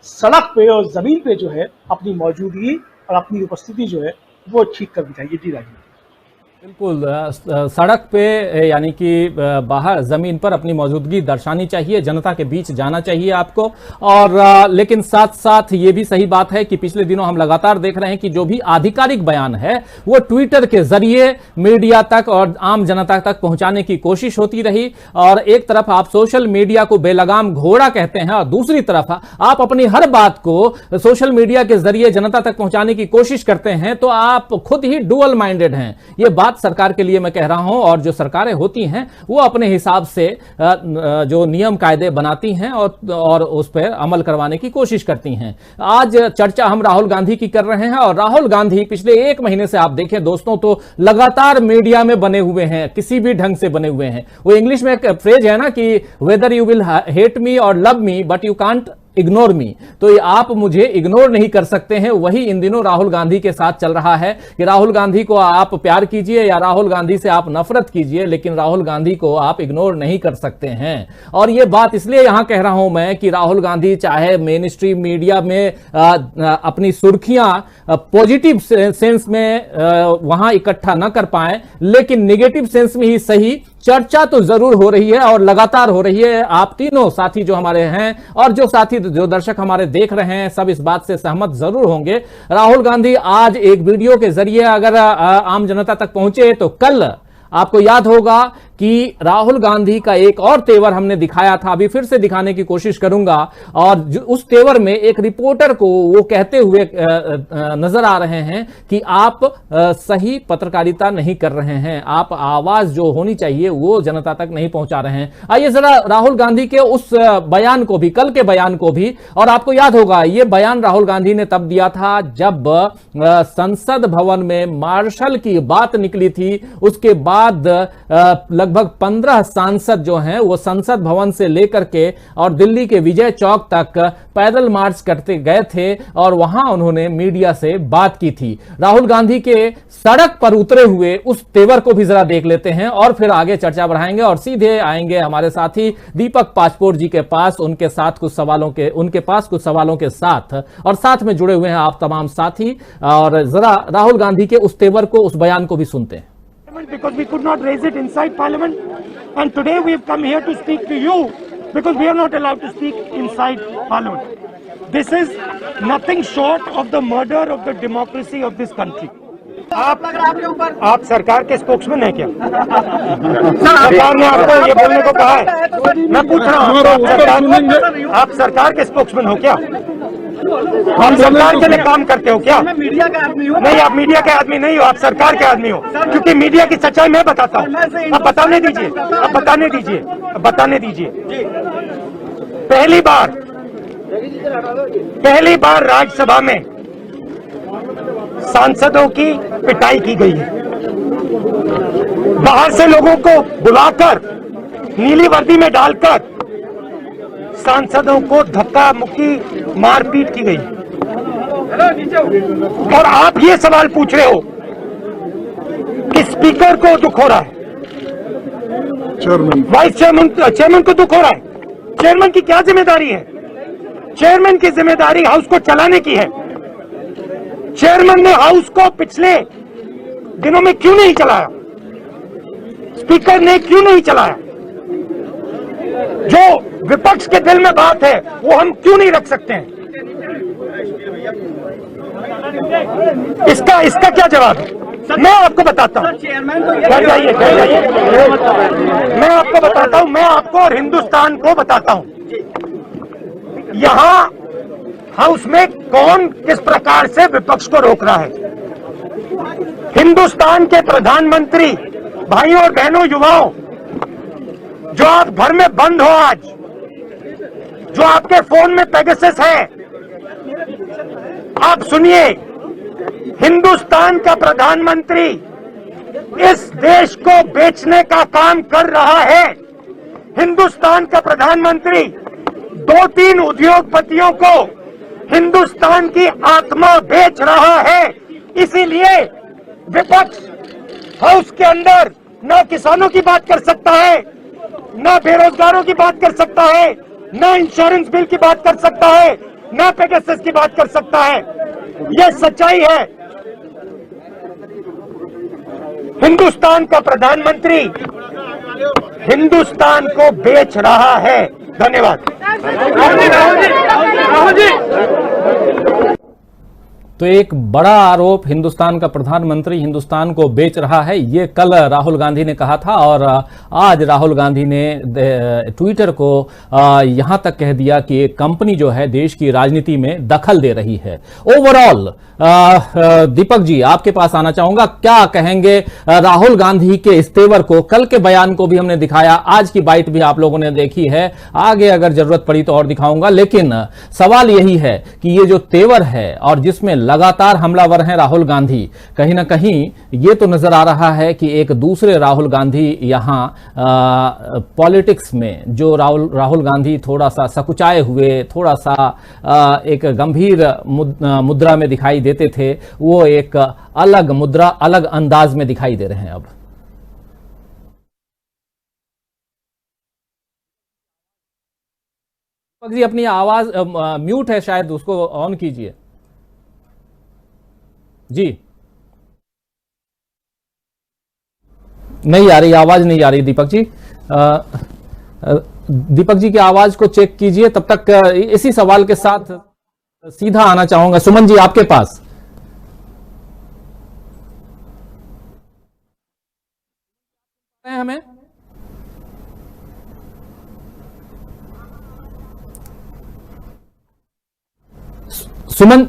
[SPEAKER 4] सड़क पे और जमीन पे जो है अपनी मौजूदगी और अपनी उपस्थिति जो है वो ठीक करनी चाहिए। जी राजीव,
[SPEAKER 1] बिल्कुल, सड़क पे यानी कि बाहर जमीन पर अपनी मौजूदगी दर्शानी चाहिए, जनता के बीच जाना चाहिए आपको। और लेकिन साथ साथ ये भी सही बात है कि पिछले दिनों हम लगातार देख रहे हैं कि जो भी आधिकारिक बयान है वो ट्विटर के जरिए मीडिया तक और आम जनता तक पहुंचाने की कोशिश होती रही। और एक तरफ आप सोशल मीडिया को बेलगाम घोड़ा कहते हैं और दूसरी तरफ आप अपनी हर बात को सोशल मीडिया के जरिए जनता तक पहुंचाने की कोशिश करते हैं, तो आप खुद ही डुअल माइंडेड हैं। ये बात सरकार के लिए मैं कह रहा हूं, और जो सरकारें होती हैं वो अपने हिसाब से जो नियम कायदे बनाती हैं और उस पर अमल करवाने की कोशिश करती हैं। आज चर्चा हम राहुल गांधी की कर रहे हैं, और राहुल गांधी पिछले 1 महीने से आप देखें दोस्तों तो लगातार मीडिया में बने हुए हैं, किसी भी ढंग से बने हुए हैं। वो इंग्लिश में एक फ्रेज है ना कि whether you will hate me और love me but you can't ignore me, तो आप मुझे इग्नोर नहीं कर सकते हैं। वही इन दिनों राहुल गांधी के साथ चल रहा है कि राहुल गांधी को आप प्यार कीजिए या राहुल गांधी से आप नफरत कीजिए, लेकिन राहुल गांधी को आप इग्नोर नहीं कर सकते हैं। और यह बात इसलिए यहां कह रहा हूं मैं कि राहुल गांधी चाहे मेन स्ट्रीम मीडिया में अपनी सुर्खियां पॉजिटिव सेंस में वहां इकट्ठा न कर पाए, लेकिन नेगेटिव सेंस में ही सही चर्चा तो जरूर हो रही है और लगातार हो रही है। आप तीनों साथी जो हमारे हैं और जो साथी जो दर्शक हमारे देख रहे हैं सब इस बात से सहमत जरूर होंगे। राहुल गांधी आज एक वीडियो के जरिए अगर आम जनता तक पहुंचे तो कल आपको याद होगा कि राहुल गांधी का एक और तेवर हमने दिखाया था, अभी फिर से दिखाने की कोशिश करूंगा। और उस तेवर में एक रिपोर्टर को वो कहते हुए नजर आ रहे हैं कि आप सही पत्रकारिता नहीं कर रहे हैं, आप आवाज जो होनी चाहिए वो जनता तक नहीं पहुंचा रहे हैं। आइए जरा राहुल गांधी के उस बयान को भी, कल के बयान को भी, और आपको याद होगा ये बयान राहुल गांधी ने तब दिया था जब संसद भवन में मार्शल की बात निकली थी। उसके बाद लगभग 15 सांसद जो हैं वो संसद भवन से लेकर के और दिल्ली के विजय चौक तक पैदल मार्च करते गए थे और वहां उन्होंने मीडिया से बात की थी। राहुल गांधी के सड़क पर उतरे हुए उस तेवर को भी जरा देख लेते हैं और फिर आगे चर्चा बढ़ाएंगे और सीधे आएंगे हमारे साथी दीपक पासपोर्ट जी के पास, उनके पास कुछ सवालों के साथ, और साथ में जुड़े हुए हैं आप तमाम साथी। और जरा राहुल गांधी के उस तेवर को, उस बयान को भी सुनते हैं।
[SPEAKER 5] Because we could not raise it inside Parliament, and today we have come here to speak to you because we are not allowed to speak inside Parliament. This is nothing short of the murder of the democracy of this country. आप सरकार के स्पोक्समैन हैं क्या? सरकार ने आपको ये बोलने को कहा है? मैं पूछ रहा हूँ, आप सरकार के स्पोक्समैन हो क्या? आप सरकार के लिए काम करते हो क्या?
[SPEAKER 6] मैं मीडिया का आदमी हूँ।
[SPEAKER 5] नहीं, आप मीडिया के आदमी नहीं हो, आप सरकार के आदमी हो, क्योंकि मीडिया की सच्चाई मैं बताता हूँ। अब बताने दीजिए, अब बताने दीजिए, अब बताने दीजिए। पहली बार राज्यसभा में सांसदों की पिटाई की गई है। बाहर से लोगों को बुलाकर नीली वर्दी में डालकर सांसदों को धक्का मुक्की मारपीट की गई। और आप ये सवाल पूछ रहे हो कि स्पीकर को दुख हो रहा है, वाइस चेयरमैन को दुख हो रहा है। चेयरमैन की क्या जिम्मेदारी है? चेयरमैन की जिम्मेदारी हाउस को चलाने की है। चेयरमैन ने हाउस को पिछले दिनों में क्यों नहीं चलाया? स्पीकर ने क्यों नहीं चलाया? जो विपक्ष के दिल में बात है वो हम क्यों नहीं रख सकते हैं? इसका क्या जवाब है? मैं आपको बताता हूं। घर जाइए। मैं आपको बताता हूं, मैं आपको और हिंदुस्तान को बताता हूं यहां हाउस में कौन किस प्रकार से विपक्ष को रोक रहा है। हिंदुस्तान के प्रधानमंत्री भाइयों और बहनों, युवाओं, जो आप घर में बंद हो आज, जो आपके फोन में पेगासस है, आप सुनिए, हिंदुस्तान का प्रधानमंत्री इस देश को बेचने का काम कर रहा है। हिंदुस्तान का प्रधानमंत्री 2-3 उद्योगपतियों को हिंदुस्तान की आत्मा बेच रहा है। इसीलिए विपक्ष हाउस के अंदर ना किसानों की बात कर सकता है, ना बेरोजगारों की बात कर सकता है, ना इंश्योरेंस बिल की बात कर सकता है, ना पेगासस की बात कर सकता है। यह सच्चाई है। हिंदुस्तान का प्रधानमंत्री हिंदुस्तान को बेच रहा है। धन्यवाद।
[SPEAKER 1] तो एक बड़ा आरोप, हिंदुस्तान का प्रधानमंत्री हिंदुस्तान को बेच रहा है, ये कल राहुल गांधी ने कहा था और आज राहुल गांधी ने ट्विटर को यहां तक कह दिया कि एक कंपनी जो है देश की राजनीति में दखल दे रही है। ओवरऑल दीपक जी, आपके पास आना चाहूंगा, क्या कहेंगे राहुल गांधी के इस तेवर को? कल के बयान को भी हमने दिखाया, आज की बाइट भी आप लोगों ने देखी है, आगे अगर जरूरत पड़ी तो और दिखाऊंगा, लेकिन सवाल यही है कि ये जो तेवर है और जिसमें लगातार हमलावर हैं राहुल गांधी, कहीं ना कहीं ये तो नजर आ रहा है कि एक दूसरे राहुल गांधी यहां पॉलिटिक्स में जो राहुल गांधी थोड़ा सा सकुचाए हुए, थोड़ा सा एक गंभीर मुद्रा में दिखाई देते थे, वो एक अलग मुद्रा, अलग अंदाज में दिखाई दे रहे हैं अब। जी अपनी आवाज म्यूट है शायद, उसको ऑन कीजिए जी। नहीं आ रही आवाज, नहीं आ रही दीपक जी। दीपक जी की आवाज को चेक कीजिए। तब तक इसी सवाल के साथ सीधा आना चाहूंगा सुमन जी आपके पास। हमें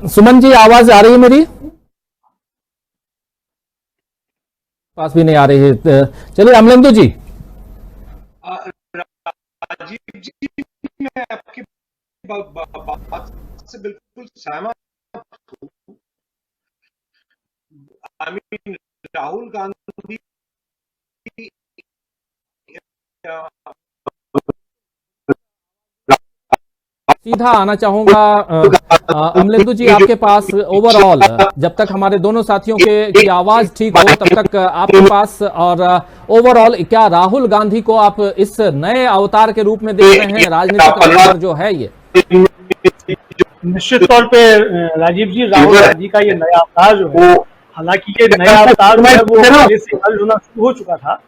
[SPEAKER 1] सुमन जी आवाज आ रही है मेरी? पास भी नहीं आ रही है। चलिए अमलेंदु जी।
[SPEAKER 3] राजीव जी, मैं आपकी बात से बिल्कुल सहमत हूं। आई मीन राहुल गांधी
[SPEAKER 1] सीधा आना चाहूंगा अमलेंदु जी आपके पास। ओवरऑल जब तक हमारे दोनों साथियों की आवाज ठीक हो तब तक आपके पास, और ओवरऑल क्या राहुल गांधी को आप इस नए अवतार के रूप में देख रहे हैं? राजनीतिक अवतार जो है ये
[SPEAKER 4] निश्चित तौर पे राजीव जी, राहुल गांधी का ये नया अवतार जो है, हालांकि ये नया अवतार जो है वो पहले से हल होना शुरू हो चुका था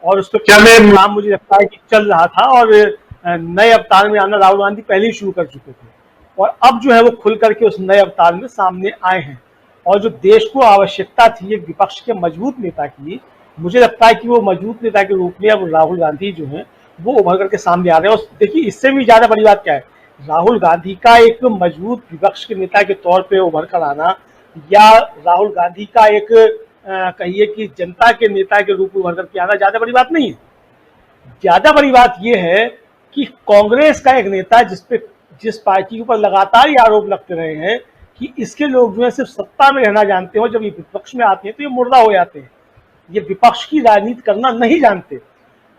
[SPEAKER 4] और उस पर क्या काम मुझे लगता है कि चल रहा था, और नए अवतार में आना राहुल गांधी पहले ही शुरू कर चुके थे और अब जो है वो खुल करके उस नए अवतार में सामने आए हैं। और जो देश को आवश्यकता थी एक विपक्ष के मजबूत नेता की, मुझे लगता है कि वो मजबूत नेता के रूप में अब राहुल गांधी जो है वो उभर करके सामने आ रहे हैं। और देखिए इससे भी ज्यादा बड़ी बात क्या है, राहुल गांधी का एक मजबूत विपक्ष के नेता के तौर पे उभर कर आना, या राहुल गांधी का एक कहिए कि जनता के नेता के रूप में उभर करके आना ज्यादा बड़ी बात नहीं है। ज्यादा बड़ी बात यह है कि कांग्रेस का एक नेता जिस पार्टी के ऊपर लगातार ये आरोप लगते रहे हैं कि इसके लोग जो है सिर्फ सत्ता में रहना जानते हो, जब ये विपक्ष में आते हैं तो ये मुर्दा हो जाते हैं, ये विपक्ष की राजनीति करना नहीं जानते।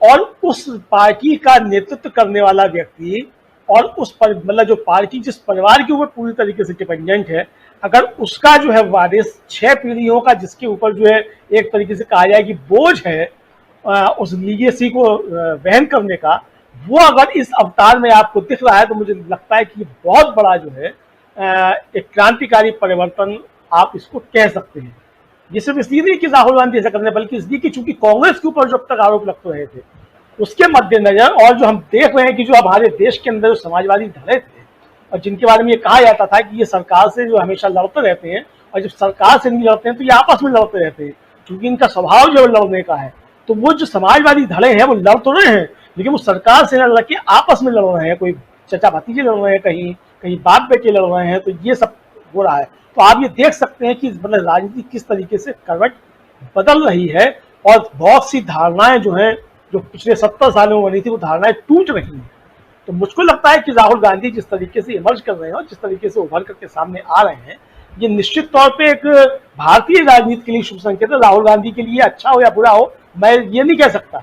[SPEAKER 4] और उस पार्टी का नेतृत्व करने वाला व्यक्ति और उस पर मतलब जो पार्टी जिस परिवार के ऊपर पूरी तरीके से डिपेंडेंट है, अगर उसका जो है वारिस 6 पीढ़ियों का जिसके ऊपर जो है एक तरीके से कहा जाए कि बोझ है उस लीगेसी को वहन करने का, वो अगर इस अवतार में आपको दिख रहा है तो मुझे लगता है कि बहुत बड़ा जो है एक क्रांतिकारी परिवर्तन आप इसको कह सकते हैं। ये सिर्फ इसलिए नहीं कि राहुल गांधी ऐसा करने, बल्कि इसलिए कि चूंकि कांग्रेस के ऊपर जो अब तक आरोप लगते रहे थे उसके मद्देनजर, और जो हम देख रहे हैं कि जो हमारे देश के अंदर जो समाजवादी धड़े थे और जिनके बारे में ये कहा जाता था कि ये सरकार से जो हमेशा लड़ते रहते हैं, और जब सरकार से नहीं लड़ते हैं तो ये आपस में लड़ते रहते हैं क्योंकि इनका स्वभाव जो लड़ने का है। तो वो जो समाजवादी धड़े हैं वो लड़ तो रहे हैं, लेकिन वो सरकार से न लड़ के आपस में लड़ रहे हैं, कोई चचा भतीजे लड़ रहे हैं, कहीं बाप बेटे लड़ रहे हैं, तो ये सब हो रहा है। तो आप ये देख सकते हैं कि मतलब राजनीति किस तरीके से करवट बदल रही है और बहुत सी धारणाएं जो हैं, जो पिछले 70 सालों में बनी थी, वो धारणाएं टूट रही हैं। तो मुझको लगता है कि राहुल गांधी जिस तरीके से इमर्ज कर रहे हैं और जिस तरीके से उभर करके सामने आ रहे हैं, ये निश्चित तौर पे एक भारतीय राजनीति के लिए शुभ संकेत है। राहुल गांधी के लिए अच्छा हो या बुरा हो, मैं ये नहीं कह सकता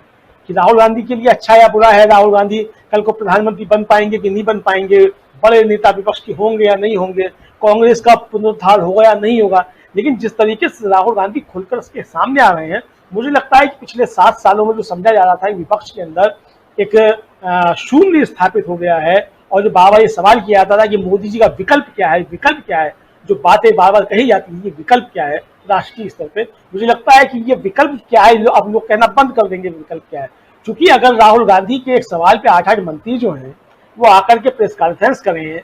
[SPEAKER 4] कि राहुल गांधी के लिए अच्छा या बुरा है। राहुल गांधी कल को प्रधानमंत्री बन पाएंगे कि नहीं बन पाएंगे, बड़े नेता विपक्ष के होंगे या नहीं होंगे, कांग्रेस का पुनरुद्धार होगा या नहीं होगा, लेकिन जिस तरीके से राहुल गांधी खुलकर उसके सामने आ रहे हैं, मुझे लगता है कि पिछले 7 सालों में जो समझा जा रहा था विपक्ष के अंदर एक शून्य स्थापित हो गया है। और जो बार बार ये सवाल किया जाता था कि मोदी जी का विकल्प क्या है, विकल्प क्या है, जो बातें बार बार कही जाती थी विकल्प क्या है राष्ट्रीय स्तर पे, मुझे लगता है कि ये विकल्प क्या है अब लोग कहना बंद कर देंगे विकल्प क्या है। क्योंकि अगर राहुल गांधी के एक सवाल पे 8-8 मंत्री जो हैं वो आकर के प्रेस कॉन्फ्रेंस करें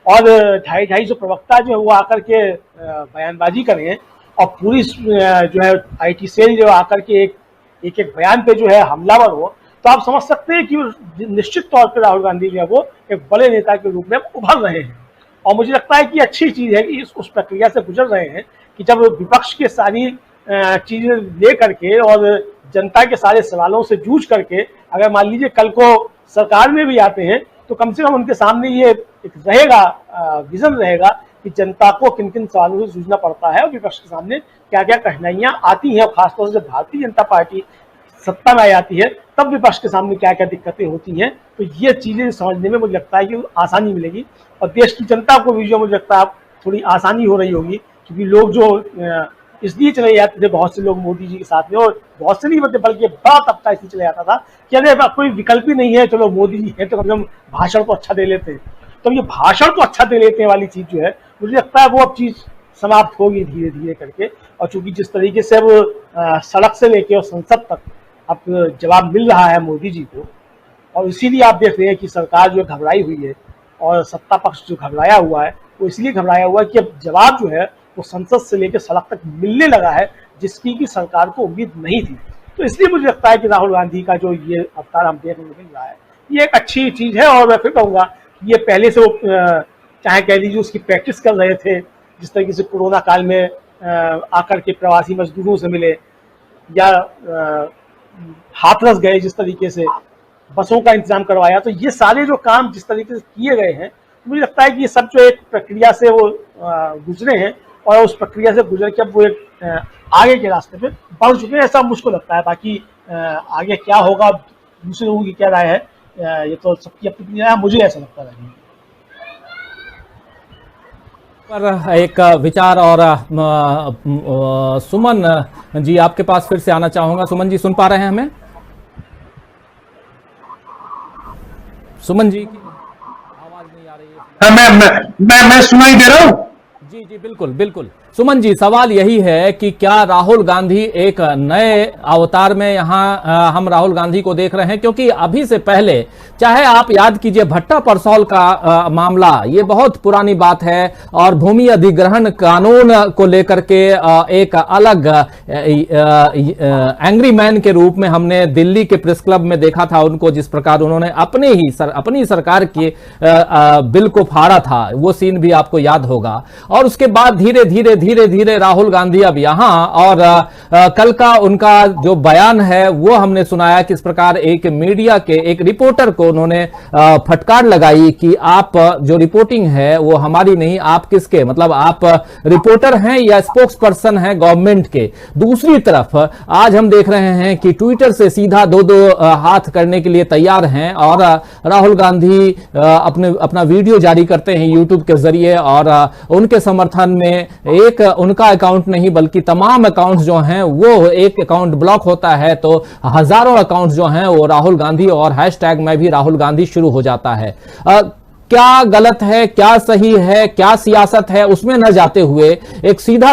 [SPEAKER 4] और 250 प्रवक्ता जो है वो आकर के बयानबाजी करें और पूरी जो है IT सेल जो आकर के एक बयान पे जो है हमलावर हो, तो आप समझ सकते हैं कि निश्चित तौर पर राहुल गांधी जो है वो एक बड़े नेता के रूप में उभर रहे हैं। और मुझे लगता है कि अच्छी चीज है कि उस प्रक्रिया से गुजर रहे हैं कि जब विपक्ष के सारी चीजें ले करके और जनता के सारे सवालों से जूझ करके अगर मान लीजिए कल को सरकार में भी आते हैं, तो कम से कम उनके सामने ये एक रहेगा, विजन रहेगा कि जनता को किन किन सवालों से जूझना पड़ता है और विपक्ष के सामने क्या क्या कठिनाइयां आती हैं। और खासतौर से जब भारतीय जनता पार्टी सत्ता में आ जाती है तब विपक्ष के सामने क्या क्या दिक्कतें होती हैं, तो ये चीजें समझने में मुझे लगता है कि आसानी मिलेगी और देश की जनता को भी जो मुझे लगता है थोड़ी आसानी हो रही होगी। क्योंकि लोग जो इसलिए चले जाते थे बहुत से लोग मोदी जी के साथ में, और बहुत से नहीं होते बल्कि बड़ा तबका इसलिए चले जाता था कि अरे कोई विकल्प ही नहीं है, चलो मोदी जी है तो कम से कम भाषण तो अच्छा दे लेते हैं। तो ये भाषण तो अच्छा दे लेते हैं वाली चीज जो है, मुझे लगता है वो अब चीज समाप्त होगी धीरे धीरे करके। और चूंकि जिस तरीके से अब सड़क से लेके और संसद तक अब जवाब मिल रहा है मोदी जी को, और इसीलिए आप देख रहे हैं कि सरकार जो घबराई हुई है और सत्ता पक्ष जो घबराया हुआ है वो इसलिए घबराया हुआ है कि अब जवाब जो है वो संसद से लेकर सड़क तक मिलने लगा है, जिसकी की सरकार को उम्मीद नहीं थी। तो इसलिए मुझे लगता है कि राहुल गांधी का जो ये अवतार हम देखने को मिल रहा है ये एक अच्छी चीज है। और मैं फिर कहूँगा कि ये पहले से वो चाहे कह लीजिए उसकी प्रैक्टिस कर रहे थे, जिस तरीके से कोरोना काल में आकर के प्रवासी मजदूरों से मिले या हाथरस गए, जिस तरीके से बसों का इंतजाम करवाया, तो ये सारे जो काम जिस तरीके से किए गए हैं मुझे लगता है कि ये सब जो एक प्रक्रिया से वो गुजरे हैं और उस प्रक्रिया से गुजर के अब वो एक आगे के रास्ते पे बढ़ चुके हैं, ऐसा मुझको लगता है। बाकी आगे क्या होगा, दूसरे लोगों की क्या राय है, ये तो सबकी अपनी राय है, मुझे ऐसा लगता है।
[SPEAKER 1] पर एक विचार और सुमन जी आपके पास फिर से आना चाहूंगा। सुमन जी सुन पा रहे हैं हमें? सुमन जी की आवाज नहीं आ रही है।
[SPEAKER 6] मैं सुनाई दे रहा हूं?
[SPEAKER 1] जी जी बिल्कुल बिल्कुल। सुमन जी सवाल यही है कि क्या राहुल गांधी एक नए अवतार में यहाँ हम राहुल गांधी को देख रहे हैं? क्योंकि अभी से पहले चाहे आप याद कीजिए भट्टा परसौल का मामला, ये बहुत पुरानी बात है और भूमि अधिग्रहण कानून को लेकर के एक अलग एंग्री मैन के रूप में हमने दिल्ली के प्रेस क्लब में देखा था उनको, जिस प्रकार उन्होंने अपनी सरकार के बिल को फाड़ा था, वो सीन भी आपको याद होगा। और उसके बाद धीरे धीरे राहुल गांधी अब यहां, और कल का उनका जो बयान है वो हमने सुनाया किस प्रकार एक मीडिया के एक रिपोर्टर को उन्होंने फटकार लगाई कि आप जो रिपोर्टिंग है वो हमारी नहीं, आप किसके, मतलब आप रिपोर्टर हैं या स्पोक्स पर्सन हैं गवर्नमेंट के। दूसरी तरफ आज हम देख रहे हैं कि ट्विटर से सीधा दो हाथ करने के लिए तैयार हैं और राहुल गांधी अपना वीडियो जारी करते हैं यूट्यूब के जरिए, और उनके समर्थन में एक उनका अकाउंट नहीं बल्कि तमाम अकाउंट्स जो हैं, वो एक अकाउंट ब्लॉक होता है तो हजारों अकाउंट्स जो हैं वो राहुल गांधी और हैशटैग में भी राहुल गांधी शुरू हो जाता है। क्या गलत है, क्या सही है, क्या सियासत है, उसमें न जाते हुए एक सीधा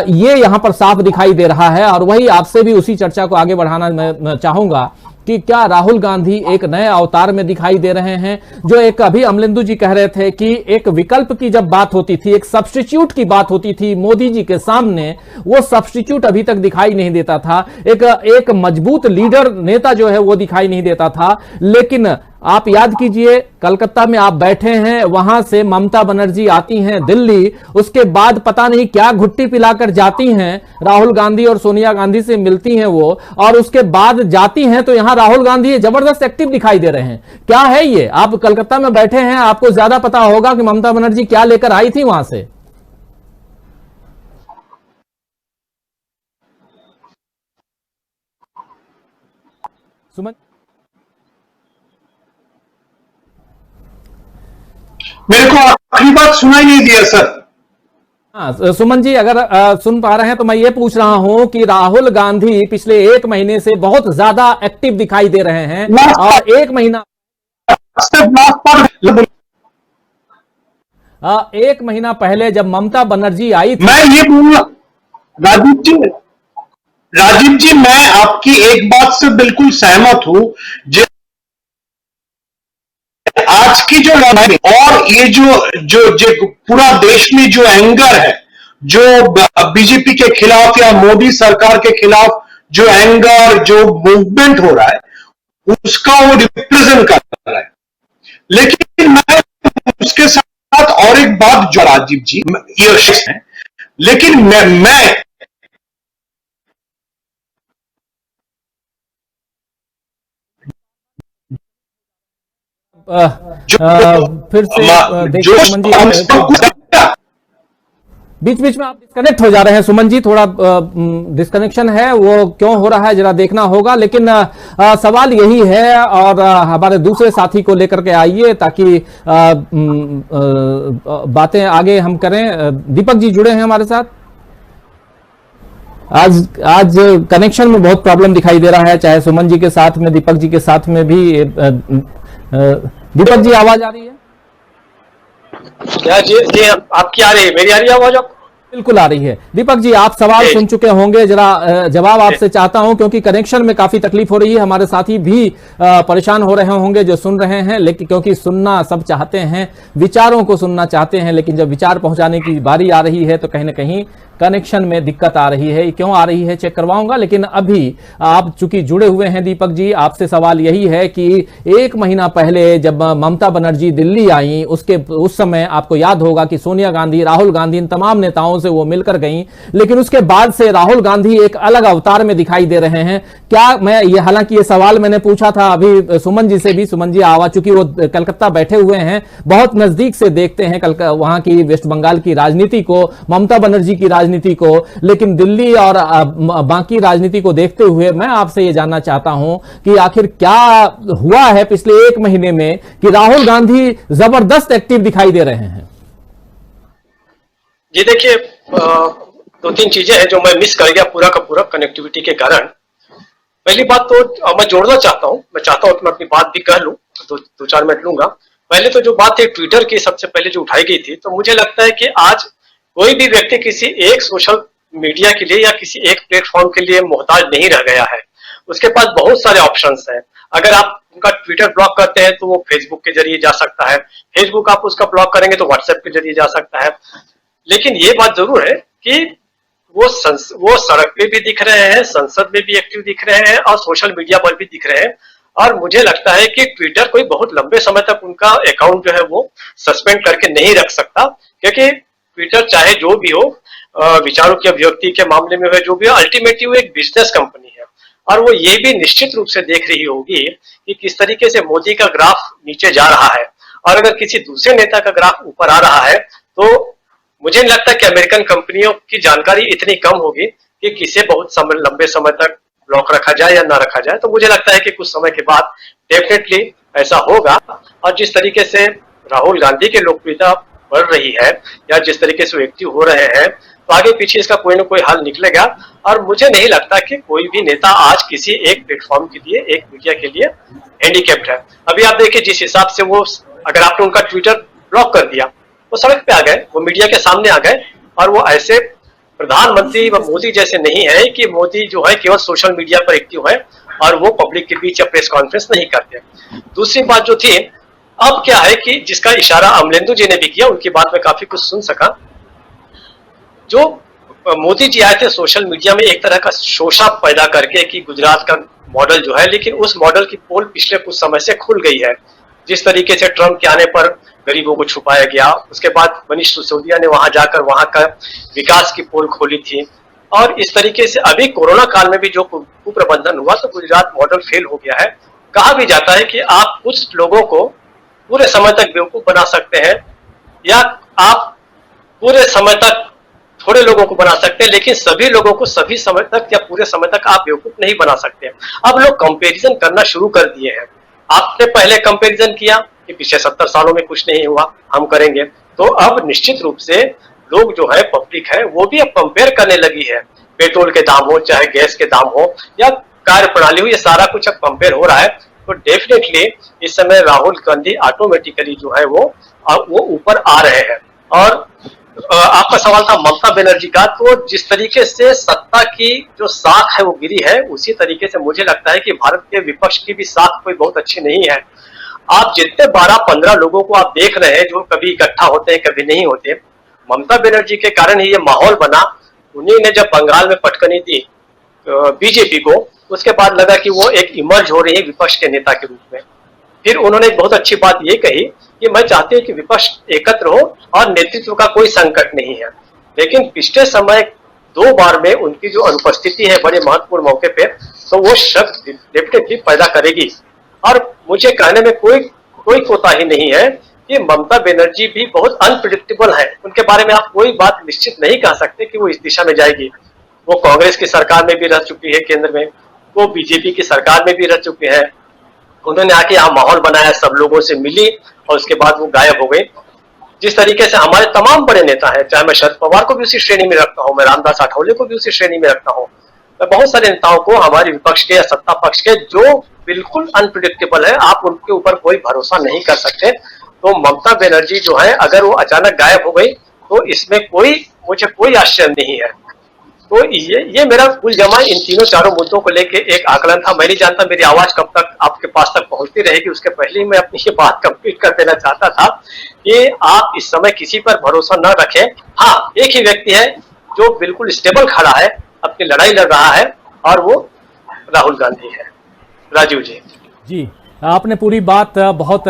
[SPEAKER 1] ये यहां पर साफ दिखाई दे रहा है। और वही आपसे भी उसी चर्चा को आगे बढ़ाना मैं चाहूंगा कि क्या राहुल गांधी एक नए अवतार में दिखाई दे रहे हैं? जो एक अभी अमलेंदु जी कह रहे थे कि एक विकल्प की जब बात होती थी, एक सब्स्टिट्यूट की बात होती थी मोदी जी के सामने, वो सब्स्टिट्यूट अभी तक दिखाई नहीं देता था। एक मजबूत लीडर नेता जो है वो दिखाई नहीं देता था। लेकिन आप याद कीजिए, कलकत्ता में आप बैठे हैं, वहां से ममता बनर्जी आती हैं दिल्ली, उसके बाद पता नहीं क्या घुट्टी पिलाकर जाती हैं, राहुल गांधी और सोनिया गांधी से मिलती हैं वो, और उसके बाद जाती हैं तो यहां राहुल गांधी जबरदस्त एक्टिव दिखाई दे रहे हैं। क्या है ये? आप कलकत्ता में बैठे हैं, आपको ज्यादा पता होगा कि ममता बनर्जी क्या लेकर आई थी वहां से। सुमन,
[SPEAKER 3] मेरे को आखिरी बात सुनाई नहीं दिया सर।
[SPEAKER 1] हाँ सुमन जी, अगर सुन पा रहे हैं तो मैं ये पूछ रहा हूं कि राहुल गांधी पिछले 1 महीने से बहुत ज्यादा एक्टिव दिखाई दे रहे हैं, और 1 महीना 1 महीना पहले जब ममता बनर्जी आई थी,
[SPEAKER 3] मैं ये बोलूंगा राजीव जी मैं आपकी एक बात से बिल्कुल सहमत हूं। आज की जो लड़ाई और ये जो पूरा देश में जो एंगर है, जो बीजेपी के खिलाफ या मोदी सरकार के खिलाफ जो एंगर, जो मूवमेंट हो रहा है, उसका वो रिप्रेजेंट कर रहा है। लेकिन मैं उसके साथ और एक बात जो राजीव जी ये है, लेकिन मैं
[SPEAKER 1] फिर से देखिए सुमन जी, बीच बीच में आप डिस्कनेक्ट हो जा रहे हैं सुमन जी, थोड़ा डिस्कनेक्शन है, वो क्यों हो रहा है जरा देखना होगा। लेकिन सवाल यही है, और हमारे दूसरे साथी को लेकर के आइए ताकि बातें आगे हम करें। दीपक जी जुड़े हैं हमारे साथ। आज कनेक्शन में बहुत प्रॉब्लम दिखाई दे रहा है, चाहे सुमन जी के साथ में, दीपक जी के साथ में भी। दीपक जी आवाज आ रही है
[SPEAKER 6] क्या? जी आपकी आ रही है, मेरी आ रही है आवाज आपको?
[SPEAKER 1] बिल्कुल आ रही है। दीपक जी आप सवाल सुन चुके होंगे, जरा जवाब आपसे चाहता हूं, क्योंकि कनेक्शन में काफी तकलीफ हो रही है, हमारे साथी भी परेशान हो रहे होंगे जो सुन रहे हैं, लेकिन क्योंकि सुनना सब चाहते हैं, विचारों को सुनना चाहते हैं, लेकिन जब विचार पहुंचाने की बारी आ रही है तो कहीं ना कहीं कनेक्शन में दिक्कत आ रही है। क्यों आ रही है चेक करवाऊंगा, लेकिन अभी आप चूंकि जुड़े हुए हैं दीपक जी, आपसे सवाल यही है कि 1 महीना पहले जब ममता बनर्जी दिल्ली आई, उस समय आपको याद होगा कि सोनिया गांधी, राहुल गांधी, इन तमाम नेताओं से वो मिलकर गई, लेकिन उसके बाद से राहुल गांधी एक अलग अवतार में दिखाई दे रहे हैं। क्या मैं ये, हालांकि ये सवाल मैंने पूछा था अभी सुमन जी से भी, सुमन जी आवाज, चूंकि वो कलकत्ता बैठे हुए हैं, बहुत नजदीक से देखते हैं वहां की वेस्ट बंगाल की राजनीति को, ममता बनर्जी की राजनीति को, लेकिन दिल्ली और बाकी राजनीति को देखते हुए मैं आपसे ये जानना चाहता हूं कि आखिर क्या हुआ है पिछले 1 महीने में कि राहुल गांधी जबरदस्त एक्टिव दिखाई दे रहे हैं।
[SPEAKER 6] जी देखिए, 2-3 चीजें हैं जो मैं मिस कर गया पूरा का पूरा कनेक्टिविटी के कारण। पहली बात तो मैं जोड़ना चाहता हूं, मैं चाहता हूं कि मैं अपनी बात भी कह लूं, तो 2-4 मिनट लूंगा। पहले तो जो बात है ट्विटर की सबसे पहले जो उठाई गई थी, तो मुझे लगता है कि आज कोई भी व्यक्ति किसी एक सोशल मीडिया के लिए या किसी एक प्लेटफॉर्म के लिए मोहताज नहीं रह गया है। उसके पास बहुत सारे ऑप्शंस हैं। अगर आप उनका ट्विटर ब्लॉक करते हैं तो वो फेसबुक के जरिए जा सकता है, फेसबुक आप उसका ब्लॉक करेंगे तो व्हाट्सएप के जरिए जा सकता है। लेकिन ये बात जरूर है कि वो सड़क पे भी दिख रहे हैं, संसद में भी एक्टिव दिख रहे हैं, और सोशल मीडिया पर भी दिख रहे हैं। और मुझे लगता है कि ट्विटर कोई बहुत लंबे समय तक उनका अकाउंट जो है वो सस्पेंड करके नहीं रख सकता, क्योंकि ट्विटर चाहे जो भी हो, विचारों की अभिव्यक्ति के मामले में जो भी हो, अल्टीमेटली वो एक बिजनेस कंपनी है। और वो ये भी निश्चित रूप से देख रही होगी कि किस तरीके से मोदी का ग्राफ नीचे जा रहा है, और अगर किसी दूसरे नेता का ग्राफ ऊपर आ रहा है तो मुझे नहीं लगता कि अमेरिकन कंपनियों की जानकारी इतनी कम होगी कि किसे बहुत लंबे समय तक ब्लॉक रखा जाए या ना रखा जाए। तो मुझे लगता है कि कुछ समय के बाद डेफिनेटली ऐसा होगा। और जिस तरीके से राहुल गांधी की लोकप्रियता बढ़ रही है या जिस तरीके से वो एक्टिव हो रहे हैं, तो आगे पीछे इसका कोई ना कोई हल निकलेगा। और मुझे नहीं लगता कि कोई भी नेता आज किसी एक प्लेटफॉर्म के लिए, एक मीडिया के लिए हैंडीकैप्ड है। अभी आप देखिए जिस हिसाब से वो, अगर आपने उनका ट्विटर ब्लॉक कर दिया, वो सड़क पे आ गए, वो मीडिया के सामने आ गए, और वो ऐसे प्रधानमंत्री व मोदी जैसे नहीं है कि मोदी जो है केवल सोशल मीडिया पर एक्टिव है और वो पब्लिक के बीच या प्रेस कॉन्फ्रेंस नहीं करते। दूसरी बात जो थी, अब क्या है कि जिसका इशारा अमलेंदु जी ने भी किया, उनकी बात में काफी कुछ सुन सका, जो मोदी जी आए थे सोशल मीडिया में एक तरह का शोषा पैदा करके कि गुजरात का मॉडल जो है, लेकिन उस मॉडल की पोल पिछले कुछ समय से खुल गई है। जिस तरीके से ट्रंप के आने पर गरीबों को छुपाया गया, उसके बाद मनीष सिसोदिया ने वहां जाकर वहां का विकास की पोल खोली थी, और इस तरीके से अभी कोरोना काल में भी जो कुप्रबंधन हुआ तो गुजरात मॉडल फेल हो गया है। कहा भी जाता है कि आप कुछ लोगों को पूरे समय तक बेवकूफ बना सकते हैं, या आप पूरे समय तक थोड़े लोगों को बना सकते हैं, लेकिन सभी लोगों को सभी समय तक या पूरे समय तक आप बेवकूफ नहीं बना सकते। अब लोग कंपैरिजन करना शुरू कर दिए हैं। आपने पहले कंपैरिजन किया कि पिछले 70 सालों में कुछ नहीं हुआ, हम करेंगे, तो अब निश्चित रूप से लोग जो है, पब्लिक है, वो भी अब कंपेयर करने लगी है। पेट्रोल के दाम हो, चाहे गैस के दाम हो या कार्य प्रणाली हो, ये सारा कुछ अब कंपेयर हो रहा है। तो डेफिनेटली इस समय राहुल गांधी ऑटोमेटिकली जो है वो ऊपर आ रहे हैं। और आपका सवाल था ममता बनर्जी का, तो जिस तरीके से सत्ता की जो साख है वो गिरी है, उसी तरीके से मुझे लगता है कि भारत के विपक्ष की भी साख कोई बहुत अच्छी नहीं है। आप जितने 12-15 लोगों को आप देख रहे हैं जो कभी इकट्ठा होते हैं कभी नहीं होते, ममता बनर्जी के कारण ही ये माहौल बना। उन्हीं ने जब बंगाल में पटकनी दी बीजेपी को, उसके बाद लगा कि वो एक इमर्ज हो रही है विपक्ष के नेता के रूप में। फिर उन्होंने एक बहुत अच्छी बात ये कही कि मैं चाहती हूँ कि विपक्ष एकत्र हो और नेतृत्व का कोई संकट नहीं है। लेकिन पिछले समय 2 बार में उनकी जो अनुपस्थिति है बड़े महत्वपूर्ण मौके पे, तो वो शक डेफिनेटली पैदा करेगी। और मुझे कहने में कोई कोताही नहीं है कि ममता बनर्जी भी बहुत अनप्रिडिक्टेबल है। उनके बारे में आप कोई बात निश्चित नहीं कह सकते कि वो इस दिशा में जाएगी। वो कांग्रेस की सरकार में भी रह चुकी है केंद्र में, वो बीजेपी की सरकार में भी रह चुके हैं। उन्होंने आके यहाँ माहौल बनाया, सब लोगों से मिली और उसके बाद वो गायब हो गई। जिस तरीके से हमारे तमाम बड़े नेता हैं, चाहे मैं शरद पवार को भी उसी श्रेणी में रखता हूँ, मैं रामदास आठवले को भी उसी श्रेणी में रखता हूँ, मैं बहुत सारे नेताओं को हमारे विपक्ष के या सत्ता पक्ष के जो बिल्कुल अनप्रिडिक्टेबल है, आप उनके ऊपर कोई भरोसा नहीं कर सकते। तो ममता बनर्जी जो है, अगर वो अचानक गायब हो गई तो इसमें मुझे कोई आश्चर्य नहीं है। तो ये मेरा कुल जमा इन तीनों चारों मुद्दों को लेके एक आकलन था। मैं नहीं जानता मेरी आवाज कब तक आपके पास तक पहुंचती रहेगी, उसके पहले ही मैं अपनी ये बात कंप्लीट कर देना चाहता था कि आप इस समय किसी पर भरोसा न रखें। हाँ, एक ही व्यक्ति है जो बिल्कुल स्टेबल खड़ा है, अपनी लड़ाई लड़ रहा है, और वो राहुल गांधी है। राजीव जी,
[SPEAKER 1] आपने पूरी बात बहुत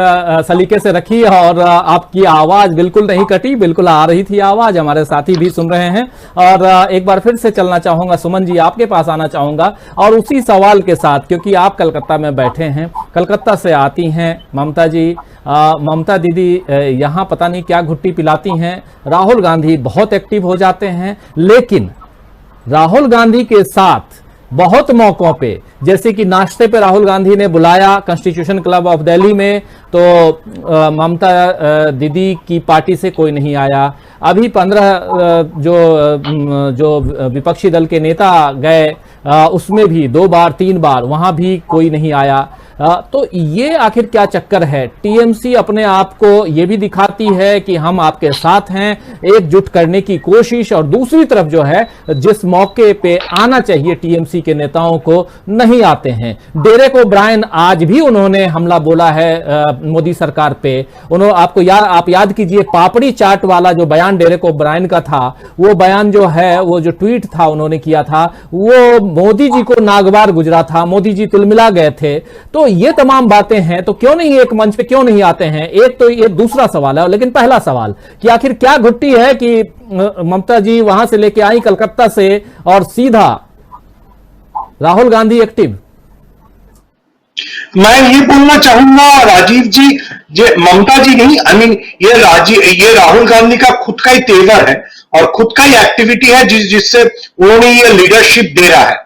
[SPEAKER 1] सलीके से रखी और आपकी आवाज बिल्कुल नहीं कटी, बिल्कुल आ रही थी आवाज, हमारे साथी भी सुन रहे हैं। और एक बार फिर से चलना चाहूंगा सुमन जी, आपके पास आना चाहूंगा और उसी सवाल के साथ, क्योंकि आप कलकत्ता में बैठे हैं, कलकत्ता से आती हैं ममता जी, ममता दीदी यहाँ पता नहीं क्या घुट्टी पिलाती हैं, राहुल गांधी बहुत एक्टिव हो जाते हैं, लेकिन राहुल गांधी के साथ बहुत मौकों पे, जैसे कि नाश्ते पे राहुल गांधी ने बुलाया कॉन्स्टिट्यूशन क्लब ऑफ दिल्ली में, तो ममता दीदी की पार्टी से कोई नहीं आया। अभी 15 जो विपक्षी दल के नेता गए, उसमें भी 2 बार 3 बार वहां भी कोई नहीं आया। तो ये आखिर क्या चक्कर है? टीएमसी अपने आप को ये भी दिखाती है कि हम आपके साथ हैं, एकजुट करने की कोशिश, और दूसरी तरफ जो है जिस मौके पे आना चाहिए टीएमसी के नेताओं को नहीं आते हैं। डेरेक ओब्रायन आज भी उन्होंने हमला बोला है मोदी सरकार पे। आप याद कीजिए, पापड़ी चाट वाला जो बयान डेरेक ओब्रायन का था, वो बयान जो है, वो जो ट्वीट था उन्होंने किया था, वो मोदी जी को नागवार गुजरा था, मोदी जी तिलमिला गए थे। तो ये तमाम बातें हैं, तो क्यों नहीं एक मंच पे क्यों नहीं आते हैं? एक तो ये दूसरा सवाल है, लेकिन पहला सवाल कि आखिर क्या घुट्टी है कि ममता जी वहां से लेके आई कलकत्ता से और सीधा राहुल गांधी एक्टिव?
[SPEAKER 3] मैं ये बोलना चाहूंगा राजीव जी, ममता जी नहीं, आई मीन ये राहुल गांधी का खुद का ही तेवर है और खुद का ही एक्टिविटी है जिससे उन्होंने ये लीडरशिप दे रहा है।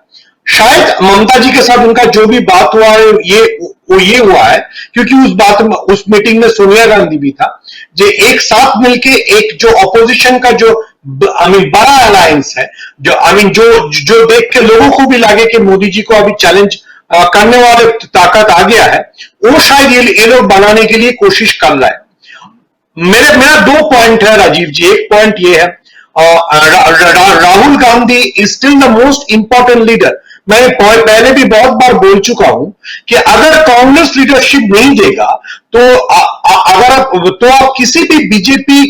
[SPEAKER 3] शायद ममता जी के साथ उनका जो भी बात हुआ है ये हुआ है क्योंकि उस मीटिंग में सोनिया गांधी भी था, जो एक साथ मिलके एक जो ऑपोजिशन का जो बड़ा अलायंस है, जो देख के लोगों को भी लगे कि मोदी जी को अभी चैलेंज करने वाले ताकत आ गया है, वो शायद ये लोग बनाने के लिए कोशिश कर रहा है। मेरा 2 पॉइंट है राजीव जी। एक पॉइंट ये है, Rahul Gandhi is still the most important leader. मैं पहले भी बहुत बार बोल चुका हूं कि अगर कांग्रेस लीडरशिप नहीं देगा तो अगर आप किसी भी बीजेपी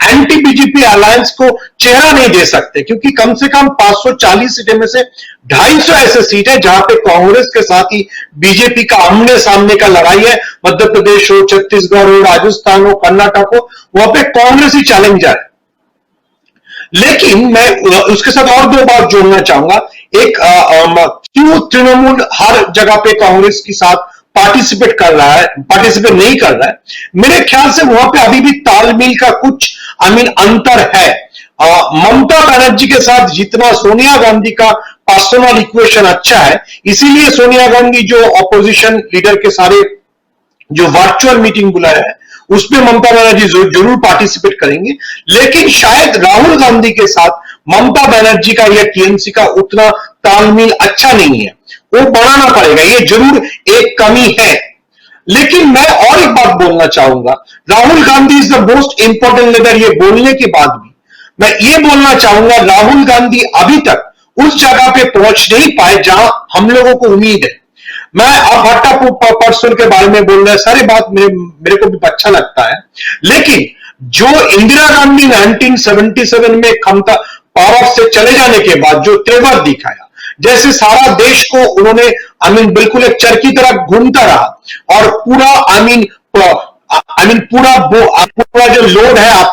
[SPEAKER 3] एंटी बीजेपी अलायंस को चेहरा नहीं दे सकते, क्योंकि कम से कम 540 सीटें में से 250 ऐसे सीट है जहां पे कांग्रेस के साथ ही बीजेपी का आमने सामने का लड़ाई है। मध्य प्रदेश हो, छत्तीसगढ़ हो, राजस्थान हो, कर्नाटक हो, वहां पे कांग्रेस ही चैलेंजर है। लेकिन मैं उसके साथ और दो बात जोड़ना चाहूंगा। एक, क्यों तृणमूल हर जगह पे कांग्रेस के साथ पार्टिसिपेट नहीं कर रहा है? मेरे ख्याल से वहां पे अभी भी तालमेल का कुछ अंतर है। ममता बनर्जी के साथ जितना सोनिया गांधी का पर्सनल इक्वेशन अच्छा है, इसीलिए सोनिया गांधी जो ऑपोजिशन लीडर के सारे जो वर्चुअल मीटिंग बुलाया है उसमें ममता बनर्जी जरूर पार्टिसिपेट करेंगे। लेकिन शायद राहुल गांधी के साथ ममता बनर्जी का या टीएमसी का उतना तालमेल अच्छा नहीं है, वो बढ़ाना पड़ेगा, ये जरूर एक कमी है। लेकिन मैं और एक बात बोलना चाहूंगा, Rahul Gandhi is the most important leader, ये बोलने के बाद भी मैं ये बोलना चाहूंगा, राहुल गांधी अभी तक उस जगह पे पहुंच नहीं पाए जहां हम लोगों को उम्मीद है। मैं अब भट्टा पर्सन के बारे में बोल रहा है, सारी बात मेरे को भी अच्छा लगता है, लेकिन जो इंदिरा गांधी 1977 में क्षमता पावर से चले जाने के बाद जो तेवर दिखाया, जैसे सारा देश को उन्होंने बिल्कुल एक चरखी तरह घूमता रहा और पूरा जो लोड है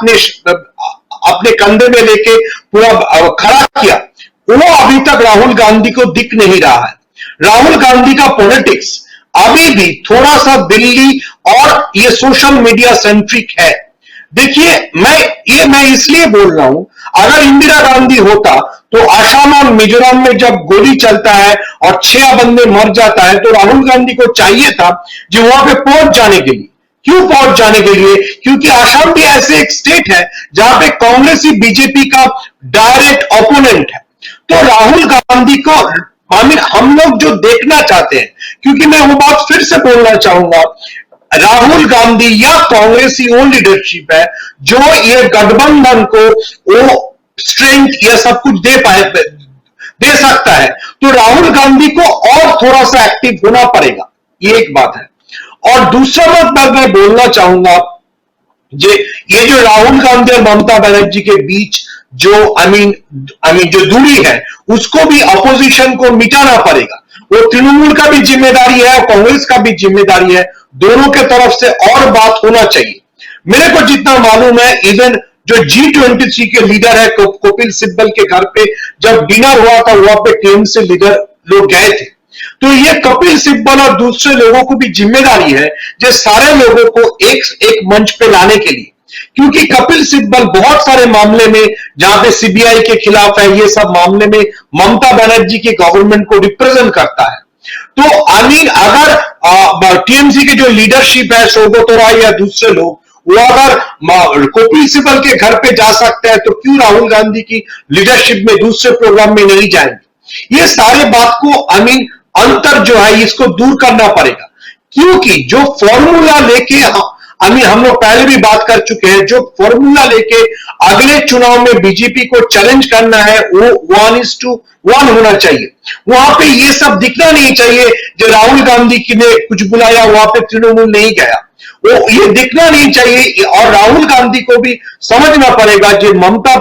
[SPEAKER 3] अपने कंधे में लेके पूरा खड़ा किया, वो अभी तक राहुल गांधी को दिख नहीं रहा है। राहुल गांधी का पॉलिटिक्स अभी भी थोड़ा सा दिल्ली और ये सोशल मीडिया सेंट्रिक है। देखिए, मैं इसलिए बोल रहा हूं, अगर इंदिरा गांधी होता तो आसाम और मिजोरम में जब गोली चलता है और 6 बंदे मर जाता है तो राहुल गांधी को चाहिए था जो वहां पे पहुंच जाने के लिए। क्यों पहुंच जाने के लिए? क्योंकि आसाम भी ऐसे एक स्टेट है जहां पे कांग्रेस ही बीजेपी का डायरेक्ट ओपोनेंट है। तो राहुल गांधी को हम लोग जो देखना चाहते हैं, क्योंकि मैं वो बात फिर से बोलना चाहूंगा, राहुल गांधी या कांग्रेस ही वो लीडरशिप है जो ये गठबंधन को वो स्ट्रेंथ या सब कुछ दे सकता है। तो राहुल गांधी को और थोड़ा सा एक्टिव होना पड़ेगा, ये एक बात है। और दूसरा बात मैं बोलना चाहूंगा, ये जो राहुल गांधी और ममता बनर्जी के बीच जो जो दूरी है, उसको भी अपोजिशन को मिटाना पड़ेगा। वो तृणमूल का भी जिम्मेदारी है और कांग्रेस का भी जिम्मेदारी है, दोनों के तरफ से और बात होना चाहिए। मेरे को जितना मालूम है, इवन जो G23 के लीडर है कपिल सिब्बल के घर पे जब डिनर हुआ था, वहां पे टीएमसी लीडर लोग गए थे। तो ये कपिल सिब्बल और दूसरे लोगों को भी जिम्मेदारी है जो सारे लोगों को एक मंच पे लाने के लिए, क्योंकि कपिल सिब्बल बहुत सारे मामले में जहां पे सीबीआई के खिलाफ है, ये सब मामले में ममता बनर्जी के गवर्नमेंट को रिप्रेजेंट करता है। तो अगर टीएमसी की जो लीडरशिप है, सौगत राय या दूसरे लोग, वो अगर कपिल सिब्बल के घर पे जा सकते हैं, तो क्यों राहुल गांधी की लीडरशिप में दूसरे प्रोग्राम में नहीं जाएंगे? ये सारे बात को अंतर जो है इसको दूर करना पड़ेगा, क्योंकि जो फॉर्मूला लेके हम लोग पहले भी बात कर चुके हैं, जो फॉर्मूला लेके अगले चुनाव में बीजेपी को चैलेंज करना है वो 1:1 होना चाहिए। वहां पे ये सब दिखना नहीं चाहिए जो राहुल गांधी ने कुछ बुलाया वहां पे तृणमूल नहीं गया, वो ये दिखना नहीं चाहिए। और राहुल गांधी को भी समझना पड़ेगा जो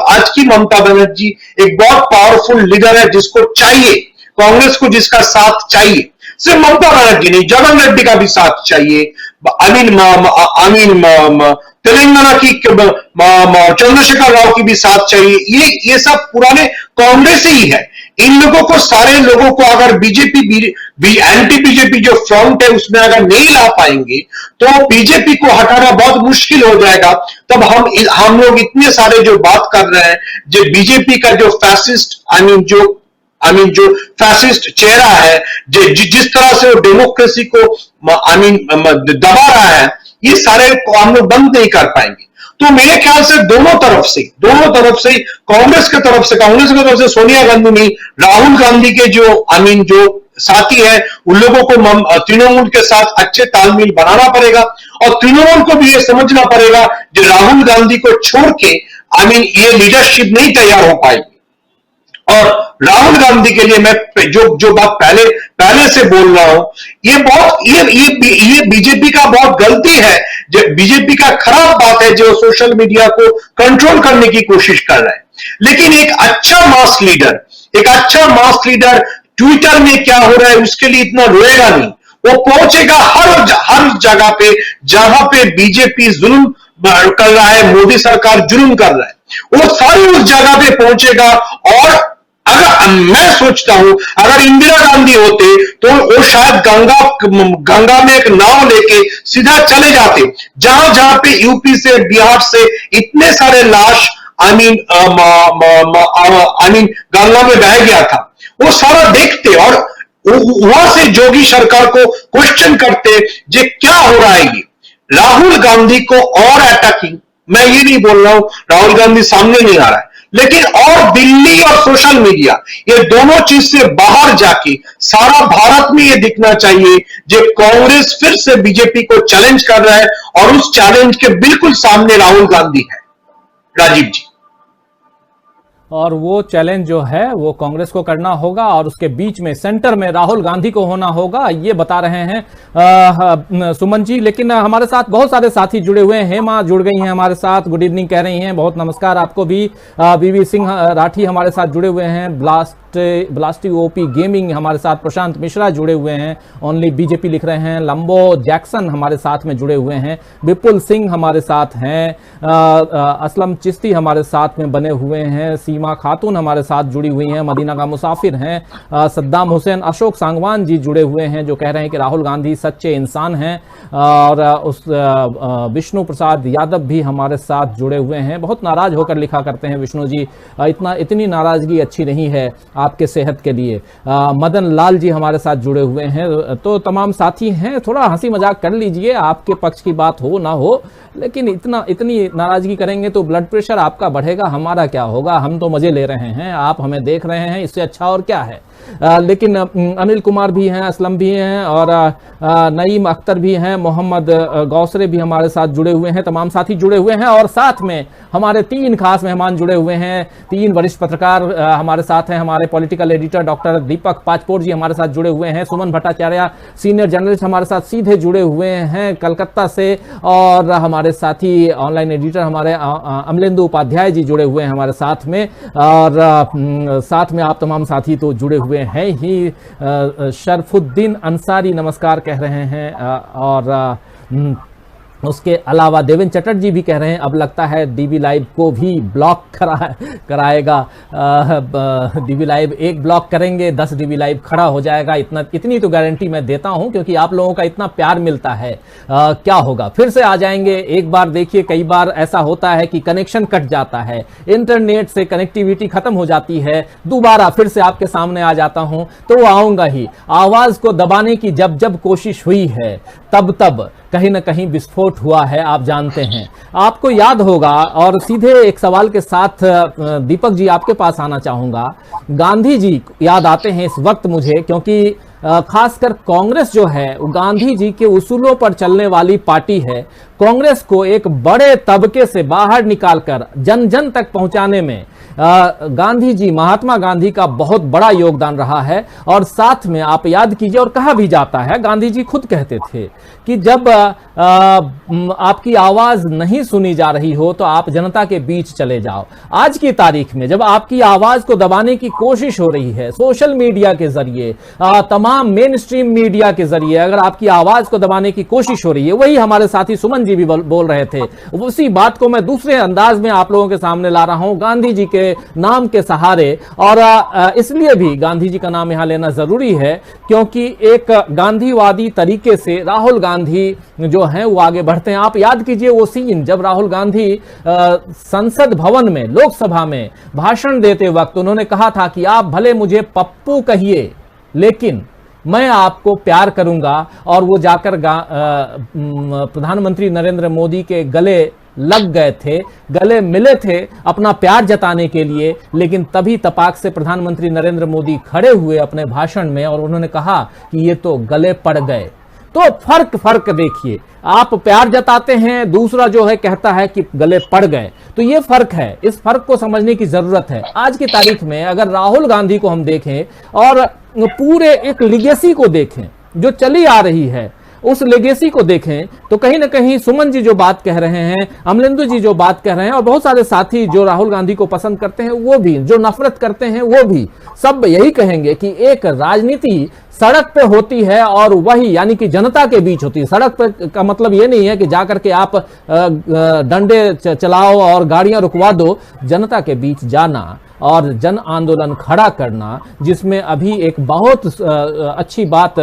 [SPEAKER 3] आज की ममता बनर्जी एक बहुत पावरफुल लीडर है, जिसको चाहिए कांग्रेस को, जिसका साथ चाहिए। सिर्फ ममता बनर्जी नहीं, जगन रेड्डी का भी साथ चाहिए, तेलंगाना की चंद्रशेखर राव की भी साथ चाहिए। ये सब पुराने कांग्रेस ही है। इन लोगों को, सारे लोगों को अगर बीजेपी एंटी बीजेपी जो फ्रंट है उसमें अगर नहीं ला पाएंगे तो बीजेपी को हटाना बहुत मुश्किल हो जाएगा। तब हम लोग इतने सारे जो बात कर रहे हैं, जो बीजेपी का जो फैसिस्ट जो फैसिस्ट चेहरा है, जिस तरह से वो डेमोक्रेसी को दबा रहा है, ये सारे को हम लोग बंद नहीं कर पाएंगे। तो मेरे ख्याल से दोनों तरफ से कांग्रेस की तरफ से सोनिया गांधी नहीं, राहुल गांधी के जो साथी है, उन लोगों को तृणमूल के साथ अच्छे तालमेल बनाना पड़ेगा। और तृणमूल को भी ये समझना पड़ेगा कि राहुल गांधी को छोड़ के ये लीडरशिप नहीं तैयार हो पाएगी। और राहुल गांधी के लिए मैं जो बात पहले पहले से बोल रहा हूं, ये बीजेपी का बहुत गलती है, जो बीजेपी का खराब बात है जो सोशल मीडिया को कंट्रोल करने की कोशिश कर रहा है। लेकिन एक अच्छा मास लीडर ट्विटर में क्या हो रहा है उसके लिए इतना रोएगा नहीं, वो पहुंचेगा हर जगह पे जहां पे बीजेपी जुल्म कर रहा है, मोदी सरकार जुल्म कर रहा है, वो सारी उस जगह पे पहुंचेगा। और अगर मैं सोचता हूं अगर इंदिरा गांधी होते तो वो शायद गंगा में एक नाव लेके सीधा चले जाते, जहां जहां पे यूपी से बिहार से इतने सारे लाश गंगा में बह गया था, वो सारा देखते और वहां से जोगी सरकार को क्वेश्चन करते जे क्या हो रहा है। ये राहुल गांधी को और अटैकिंग, मैं ये नहीं बोल रहा हूं राहुल गांधी सामने नहीं आ रहा है, लेकिन और दिल्ली और सोशल मीडिया ये दोनों चीज से बाहर जाके सारा भारत में ये दिखना चाहिए जो कांग्रेस फिर से बीजेपी को चैलेंज कर रहा है और उस चैलेंज के बिल्कुल सामने राहुल गांधी है। राजीव जी,
[SPEAKER 1] और वो चैलेंज जो है वो कांग्रेस को करना होगा और उसके बीच में सेंटर में राहुल गांधी को होना होगा, ये बता रहे हैं सुमन जी। लेकिन हमारे साथ बहुत सारे साथी जुड़े हुए हैं। हेमा जुड़ गई हैं हमारे साथ, गुड इवनिंग कह रही हैं, बहुत नमस्कार आपको भी। बीवी सिंह राठी हमारे साथ जुड़े हुए हैं, ब्लास्टी ओपी गेमिंग हमारे साथ, प्रशांत मिश्रा जुड़े हुए हैं, ओनली बीजेपी लिख रहे हैं, लंबो जैक्सन हमारे साथ में जुड़े हुए हैं, विपुल सिंह हमारे साथ हैं, असलम चिश्ती हमारे साथ में बने हुए हैं, सीमा खातून हमारे साथ जुड़ी हुई हैं, मदीना का मुसाफिर हैं, सद्दाम हुसैन, अशोक सांगवान जी जुड़े हुए हैं जो कह रहे हैं कि राहुल गांधी सच्चे इंसान हैं, और उस विष्णु प्रसाद यादव भी हमारे साथ जुड़े हुए हैं। बहुत नाराज होकर लिखा करते हैं विष्णु जी, इतनी नाराजगी अच्छी नहीं है आपके सेहत के लिए। मदन लाल जी हमारे साथ जुड़े हुए हैं। तो तमाम साथी हैं, थोड़ा हंसी मजाक कर लीजिए, आपके पक्ष की बात हो ना हो, लेकिन इतनी नाराजगी करेंगे तो ब्लड प्रेशर आपका बढ़ेगा, हमारा क्या होगा। हम तो मजे ले रहे हैं, आप हमें देख रहे हैं, इससे अच्छा और क्या है। लेकिन अनिल कुमार भी हैं, असलम भी हैं, और नईम अख्तर भी हैं, मोहम्मद गौसरे भी हमारे साथ जुड़े हुए हैं, तमाम साथी जुड़े हुए हैं। और साथ में हमारे 3 खास मेहमान जुड़े हुए हैं, 3 वरिष्ठ पत्रकार हमारे साथ हैं। हमारे पॉलिटिकल एडिटर डॉक्टर दीपक पाचपोर जी हमारे साथ जुड़े हुए हैं, सुमन भट्टाचार्य सीनियर जर्नलिस्ट हमारे साथ सीधे जुड़े हुए हैं कलकत्ता से, और हमारे साथी ऑनलाइन एडिटर हमारे अमलेंदु उपाध्याय जी जुड़े हुए हैं हमारे साथ में, और साथ में आप तमाम साथी तो जुड़े हुए हैं ही। शरफुद्दीन अंसारी नमस्कार कह रहे हैं, और उसके अलावा देवेंद्र चटर्जी भी कह रहे हैं अब लगता है डीबी लाइव को भी ब्लॉक कराएगा। डीबी लाइव एक ब्लॉक करेंगे 10 डीबी लाइव खड़ा हो जाएगा, इतनी तो गारंटी मैं देता हूं, क्योंकि आप लोगों का इतना प्यार मिलता है। क्या होगा, फिर से आ जाएंगे। एक बार देखिए, कई बार ऐसा होता है कि कनेक्शन कट जाता है, इंटरनेट से कनेक्टिविटी खत्म हो जाती है, दोबारा फिर से आपके सामने आ जाता हूं, तो आऊंगा ही। आवाज को दबाने की जब कोशिश हुई है, तब कहीं ना कहीं विस्फोट हुआ है, आप जानते हैं। आपको याद होगा, और सीधे एक सवाल के साथ दीपक जी आपके पास आना चाहूंगा। गांधी जी याद आते हैं इस वक्त मुझे, क्योंकि खासकर कांग्रेस जो है वो गांधी जी के उसूलों पर चलने वाली पार्टी है। कांग्रेस को एक बड़े तबके से बाहर निकालकर जन जन तक पहुंचाने में गांधी जी, महात्मा गांधी का बहुत बड़ा योगदान रहा है। और साथ में आप याद कीजिए, और कहा भी जाता है, गांधी जी खुद कहते थे कि जब आपकी आवाज नहीं सुनी जा रही हो तो आप जनता के बीच चले जाओ। आज की तारीख में जब आपकी आवाज को दबाने की कोशिश हो रही है सोशल मीडिया के जरिए, तमाम मेन स्ट्रीम मीडिया के जरिए, अगर आपकी आवाज को दबाने की कोशिश हो रही है, वही हमारे साथी सुमन जी भी बोल रहे थे, उसी बात को मैं दूसरे अंदाज में आप लोगों के सामने ला रहा हूं, गांधी जी के नाम के सहारे। और इसलिए भी गांधी जी का नाम यहां लेना जरूरी है, क्योंकि एक गांधीवादी तरीके से राहुल गांधी जो हैं वो आगे बढ़ते हैं। आप याद कीजिए वो सीन जब राहुल गांधी संसद भवन में, लोकसभा में भाषण देते वक्त उन्होंने कहा था कि आप भले मुझे पप्पू कहिए, लेकिन मैं आपको प्यार करूंगा। और वो जाकर प्रधानमंत्री नरेंद्र मोदी के गले लग गए थे, गले मिले थे अपना प्यार जताने के लिए। लेकिन तभी तपाक से प्रधानमंत्री नरेंद्र मोदी खड़े हुए अपने भाषण में और उन्होंने कहा कि ये तो गले पड़ गए। तो तो फर्क देखिए, आप प्यार जताते हैं, दूसरा जो है कहता है कि गले पड़ गए, तो ये फर्क है। इस फर्क को समझने की जरूरत है। आज की तारीख में अगर राहुल गांधी को हम देखें और पूरे एक लिगेसी को देखें जो चली आ रही है, उस लेगेसी को देखें, तो कहीं ना कहीं सुमन जी जो बात कह रहे हैं, अमलेंदु जी जो बात कह रहे हैं, और बहुत सारे साथी जो राहुल गांधी को पसंद करते हैं वो भी, जो नफरत करते हैं वो भी, सब यही कहेंगे कि एक राजनीति सड़क पे होती है और वही यानी कि जनता के बीच होती है। सड़क पे का मतलब ये नहीं है कि जाकर के आप डंडे चलाओ और गाड़ियां रुकवा दो। जनता के बीच जाना और जन आंदोलन खड़ा करना, जिसमें अभी एक बहुत अच्छी बात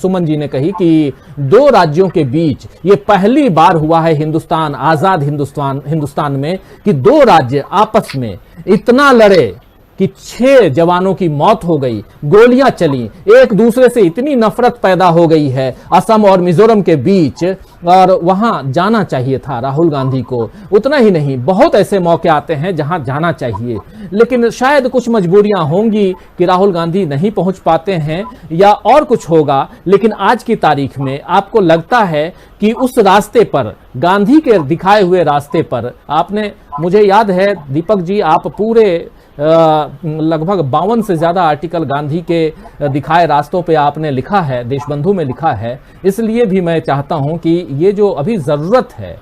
[SPEAKER 1] सुमन जी ने कही कि दो राज्यों के बीच ये पहली बार हुआ है हिंदुस्तान, आजाद हिंदुस्तान में, कि दो राज्य आपस में इतना लड़े कि 6 जवानों की मौत हो गई, गोलियां चली, एक दूसरे से इतनी नफरत पैदा हो गई है असम और मिजोरम के बीच, और वहां जाना चाहिए था राहुल गांधी को। उतना ही नहीं, बहुत ऐसे मौके आते हैं जहां जाना चाहिए, लेकिन शायद कुछ मजबूरियां होंगी कि राहुल गांधी नहीं पहुंच पाते हैं या और कुछ होगा। लेकिन आज की तारीख में आपको लगता है कि उस रास्ते पर, गांधी के दिखाए हुए रास्ते पर, आपने, मुझे याद है दीपक जी, आप पूरे लगभग 52 से ज्यादा आर्टिकल गांधी के दिखाए रास्तों पे आपने लिखा है, देशबंधु में लिखा है। इसलिए भी मैं चाहता हूं कि ये जो अभी जरूरत है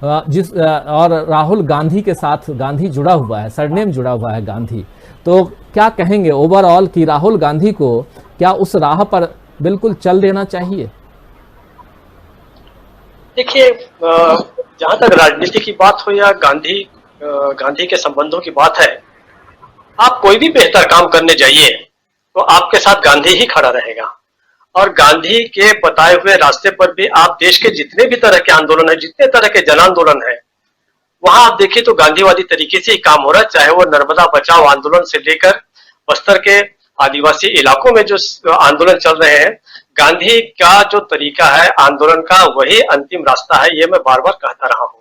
[SPEAKER 1] और राहुल गांधी के साथ गांधी जुड़ा हुआ है, सरनेम जुड़ा हुआ है गांधी, तो क्या कहेंगे ओवरऑल कि राहुल गांधी को क्या उस राह पर बिल्कुल चल देना चाहिए?
[SPEAKER 6] देखिए, जहां तक राजनीति की बात हो या गांधी के संबंधों की बात है, आप कोई भी बेहतर काम करने जाइए तो आपके साथ गांधी ही खड़ा रहेगा। और गांधी के बताए हुए रास्ते पर भी आप देश के जितने भी तरह के आंदोलन है, जितने तरह के जन आंदोलन है, वहां आप देखिए तो गांधीवादी तरीके से ही काम हो रहा है। चाहे वो नर्मदा बचाओ आंदोलन से लेकर बस्तर के आदिवासी इलाकों में जो आंदोलन चल रहे हैं, गांधी का जो तरीका है आंदोलन का, वही अंतिम रास्ता है। ये मैं बार बार कहता रहा हूं।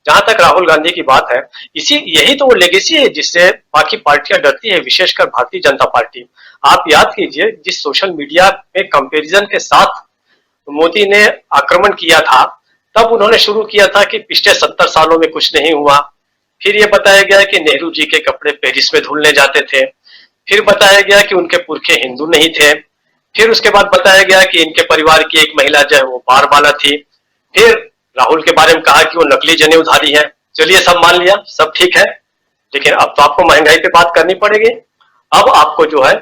[SPEAKER 6] जहां तक राहुल गांधी की बात है, यही तो वो लेगेसी है जिससे बाकी पार्टियां डरती है, विशेषकर भारतीय जनता पार्टी। आप याद कीजिए, जिस सोशल मीडिया में कंपैरिजन के साथ मोदी ने आक्रमण किया था, तब उन्होंने शुरू किया था कि पिछले 70 सालों में कुछ नहीं हुआ। फिर ये बताया गया कि नेहरू जी के कपड़े पेरिस में धुलने जाते थे। फिर बताया गया कि उनके पुरखे हिंदू नहीं थे। फिर उसके बाद बताया गया कि इनके परिवार की एक महिला जो है वो बारबाला थी। फिर राहुल के बारे में कहा कि वो नकली जनेऊधारी है। चलिए, सब मान लिया, सब ठीक है, लेकिन अब तो आपको महंगाई पे बात करनी पड़ेगी। अब आपको जो है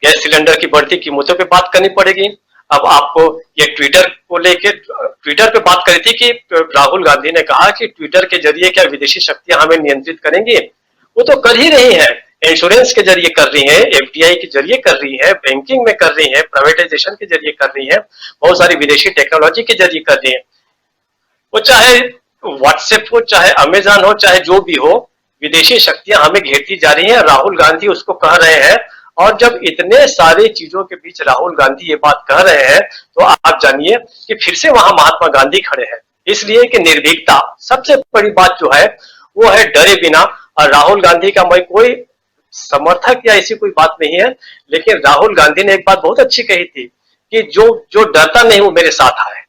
[SPEAKER 6] गैस सिलेंडर की बढ़ती कीमतों पे बात करनी पड़ेगी। अब आपको ये ट्विटर को लेके, ट्विटर पे बात करी थी कि राहुल गांधी ने कहा कि ट्विटर के जरिए क्या विदेशी शक्तियां हमें नियंत्रित करेंगी। वो तो कर ही रही है, इंश्योरेंस के जरिए कर रही है, एफडीआई के जरिए कर रही है, बैंकिंग में कर रही है, प्राइवेटाइजेशन के जरिए कर रही है, बहुत सारी विदेशी टेक्नोलॉजी के जरिए कर रही है। वो चाहे व्हाट्सएप हो, चाहे अमेजन हो, चाहे जो भी हो, विदेशी शक्तियां हमें घेरती जा रही हैं। राहुल गांधी उसको कह रहे हैं, और जब इतने सारे चीजों के बीच राहुल गांधी ये बात कह रहे हैं, तो आप जानिए कि फिर से वहां महात्मा गांधी खड़े हैं। इसलिए कि निर्भीकता सबसे बड़ी बात जो है वो है, डरे बिना। और राहुल गांधी का मैं कोई समर्थक या ऐसी कोई बात नहीं है, लेकिन राहुल गांधी ने एक बात बहुत अच्छी कही थी कि जो डरता नहीं वो मेरे साथ आए।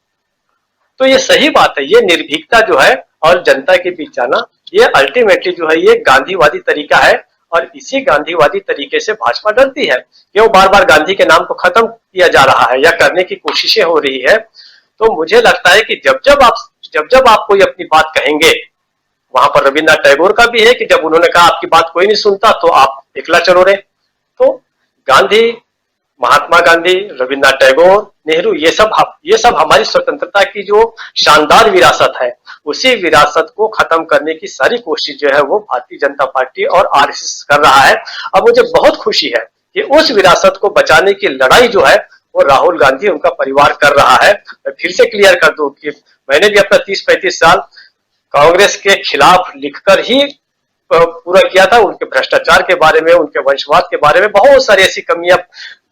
[SPEAKER 6] तो ये सही बात है, ये निर्भीकता जो है और जनता के बीच जाना, ये अल्टीमेटली जो है ये गांधीवादी तरीका है। और इसी गांधीवादी तरीके से भाजपा डरती है कि वो बार बार गांधी के नाम को खत्म किया जा रहा है या करने की कोशिशें हो रही है। तो मुझे लगता है कि जब जब आप कोई अपनी बात कहेंगे, वहां पर रविन्द्रनाथ टैगोर का भी है कि जब उन्होंने कहा आपकी बात कोई नहीं सुनता तो आप एकला चलो रे। तो गांधी, महात्मा गांधी, रविन्द्रनाथ टैगोर, नेहरू, ये सब हमारी स्वतंत्रता की जो शानदार विरासत है, उसी विरासत को खत्म करने की सारी कोशिश जो है वो भारतीय जनता पार्टी और आरएसएस कर रहा है। अब मुझे बहुत खुशी है कि उस विरासत को बचाने की लड़ाई जो है वो राहुल गांधी, उनका परिवार कर रहा है। मैं फिर से क्लियर कर दूं कि मैंने भी अपना 30-35 साल कांग्रेस के खिलाफ लिखकर ही पूरा किया था, उनके भ्रष्टाचार के बारे में, उनके वंशवाद के बारे में, बहुत सारी ऐसी कमियां।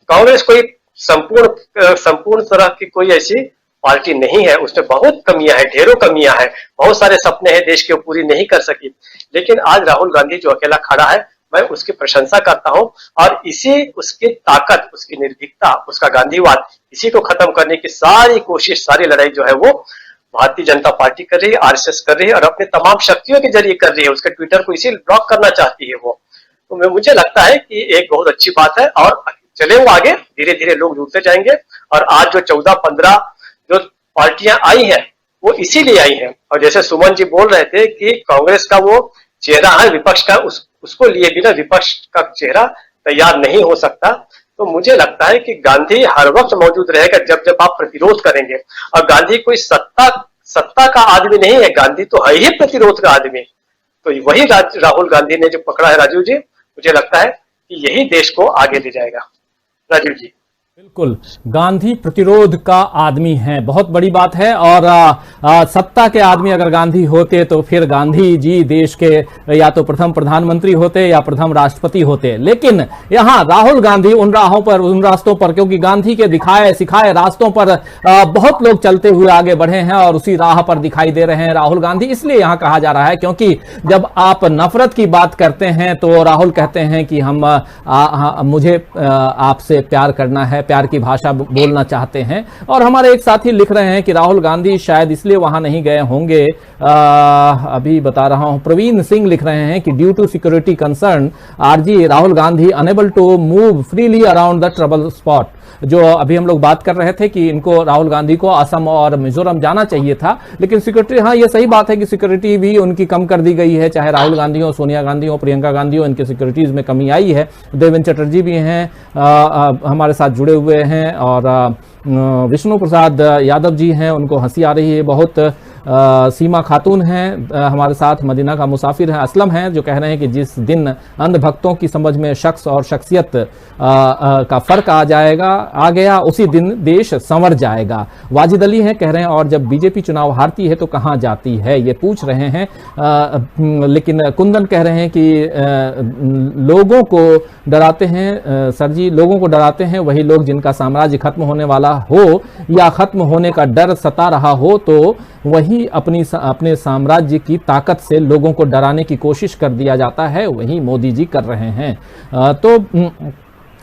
[SPEAKER 6] कांग्रेस कोई संपूर्ण तरह की कोई ऐसी पार्टी नहीं है, उसमें बहुत कमियां हैं, ढेरों कमियां हैं, बहुत सारे सपने हैं देश के, पूरी नहीं कर सकी। लेकिन आज राहुल गांधी जो अकेला खड़ा है, मैं उसकी प्रशंसा करता हूं और इसी उसकी ताकत, उसकी निर्भीकता, उसका गांधीवाद, इसी को खत्म करने की सारी कोशिश, सारी लड़ाई जो है वो भारतीय जनता पार्टी कर रही है, आरएसएस कर रही है और अपने तमाम शक्तियों के जरिए कर रही है। उसके ट्विटर को इसी ब्लॉक करना चाहती है वो। तो मुझे लगता है कि एक बहुत अच्छी बात है और चले वो आगे, धीरे धीरे लोग जुड़ते जाएंगे। और आज जो 14-15 जो पार्टियां आई हैं वो इसीलिए आई हैं। और जैसे सुमन जी बोल रहे थे कि कांग्रेस का वो चेहरा है विपक्ष का, उसको लिए बिना विपक्ष का चेहरा तैयार नहीं हो सकता। तो मुझे लगता है कि गांधी हर वक्त मौजूद रहेगा जब जब आप प्रतिरोध करेंगे। और गांधी कोई सत्ता का आदमी नहीं है, गांधी तो है ही प्रतिरोध का आदमी। तो वही राहुल गांधी ने जो पकड़ा है राजीव जी, मुझे लगता है कि यही देश को आगे ले जाएगा। राजीव जी
[SPEAKER 1] बिल्कुल, गांधी प्रतिरोध का आदमी है, बहुत बड़ी बात है। और सत्ता के आदमी अगर गांधी होते तो फिर गांधी जी देश के या तो प्रथम प्रधानमंत्री होते या प्रथम राष्ट्रपति होते। लेकिन यहां राहुल गांधी उन रास्तों पर, क्योंकि गांधी के दिखाए सिखाए रास्तों पर बहुत लोग चलते हुए आगे बढ़े हैं और उसी राह पर दिखाई दे रहे हैं राहुल गांधी। इसलिए यहां कहा जा रहा है क्योंकि जब आप नफरत की बात करते हैं तो राहुल कहते हैं कि मुझे आपसे प्यार करना है, प्यार की भाषा बोलना चाहते हैं। और हमारे एक साथी लिख रहे हैं कि राहुल गांधी शायद इसलिए वहां नहीं गए होंगे, अभी बता रहा हूं। प्रवीण सिंह लिख रहे हैं कि due to security concern RG Rahul Gandhi unable to move freely around the trouble spot. जो अभी हम लोग बात कर रहे थे कि इनको राहुल गांधी को असम और मिजोरम जाना चाहिए था, लेकिन सिक्योरिटी, हाँ ये सही बात है कि सिक्योरिटी भी उनकी कम कर दी गई है। चाहे राहुल गांधी हो, सोनिया गांधी हो, प्रियंका गांधी हो, इनके सिक्योरिटीज में कमी आई है। देवेंद्र चटर्जी भी हैं हमारे साथ जुड़े हुए हैं और विष्णु प्रसाद यादव जी हैं, उनको हंसी आ रही है बहुत। सीमा खातून हैं हमारे साथ, मदीना का मुसाफिर है, असलम हैं जो कह रहे हैं कि जिस दिन अंधभक्तों की समझ में शख्स और शख्सियत का फर्क आ गया उसी दिन देश संवर जाएगा। वाजिद अली हैं कह रहे हैं और जब बीजेपी चुनाव हारती है तो कहां जाती है, ये पूछ रहे हैं। लेकिन कुंदन कह रहे हैं कि लोगों को डराते हैं सर जी, लोगों को डराते हैं वही लोग जिनका साम्राज्य खत्म होने वाला हो या खत्म होने का डर सता रहा हो, तो वही अपने साम्राज्य की ताकत से लोगों को डराने की कोशिश कर दिया जाता है, वही मोदी जी कर रहे हैं। तो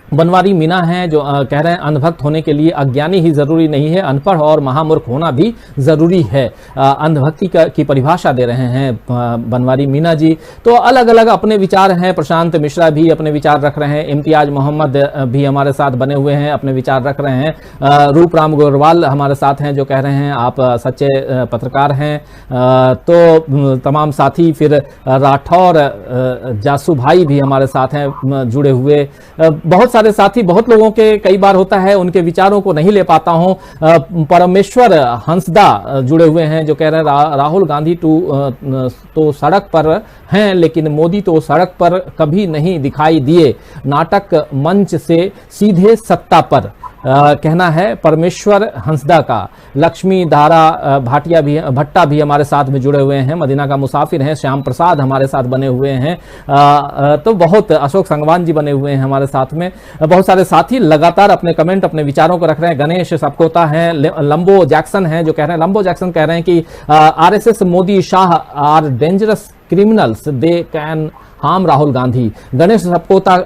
[SPEAKER 1] बनवारी मीना हैं जो कह रहे हैं अंधभक्त होने के लिए अज्ञानी ही जरूरी नहीं है, अनपढ़ और महामूर्ख होना भी जरूरी है। अंधभक्ति की परिभाषा दे रहे हैं बनवारी मीना जी। तो अलग अलग अपने विचार हैं, प्रशांत मिश्रा भी अपने विचार रख रहे हैं, इम्तियाज मोहम्मद भी हमारे साथ बने हुए हैं, अपने विचार रख रहे हैं। रूपराम गोरवाल हमारे साथ हैं जो कह रहे हैं आप सच्चे पत्रकार हैं। तो तमाम साथी, फिर राठौर जासू भाई भी हमारे साथ हैं जुड़े हुए। बहुत सारे साथी, बहुत लोगों के कई बार होता है उनके विचारों को नहीं ले पाता हूं। परमेश्वर हंसदा जुड़े हुए हैं जो कह रहे हैं राहुल गांधी तो सड़क पर हैं लेकिन मोदी तो सड़क पर कभी नहीं दिखाई दिए, नाटक मंच से सीधे सत्ता पर। कहना है परमेश्वर हंसदा का। लक्ष्मी धारा भट्टा भी हमारे साथ में जुड़े हुए हैं, मदीना का मुसाफिर हैं। श्याम प्रसाद हमारे साथ बने हुए हैं। तो बहुत, अशोक संगवान जी बने हुए हैं हमारे साथ में। बहुत सारे साथी लगातार अपने कमेंट, अपने विचारों को रख रहे हैं। गणेश सबकोता हैं, लंबो जैक्सन हैं जो कह रहे हैं, लंबो जैक्सन कह रहे हैं कि RSS Modi Shah are dangerous criminals, they can harm Rahul Gandhi. Ganesh सबकोता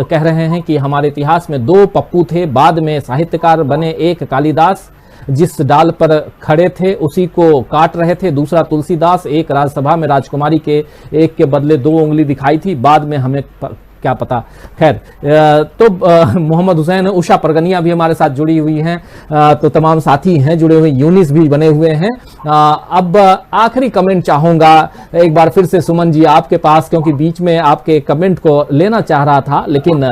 [SPEAKER 1] कह रहे हैं कि हमारे इतिहास में 2 पप्पू थे, बाद में साहित्यकार बने, एक कालिदास जिस डाल पर खड़े थे उसी को काट रहे थे, दूसरा तुलसीदास, एक राज्यसभा में राजकुमारी के एक के बदले 2 उंगली दिखाई थी, बाद में हमें क्या पता। खैर, तो मोहम्मद हुसैन, उषा परगनिया भी हमारे साथ जुड़ी हुई हैं। तो तमाम साथी हैं जुड़े हुए, यूनिस भी बने हुए हैं। अब आखिरी कमेंट चाहूंगा एक बार फिर से सुमन जी आपके पास, क्योंकि बीच में आपके कमेंट को लेना चाह रहा था लेकिन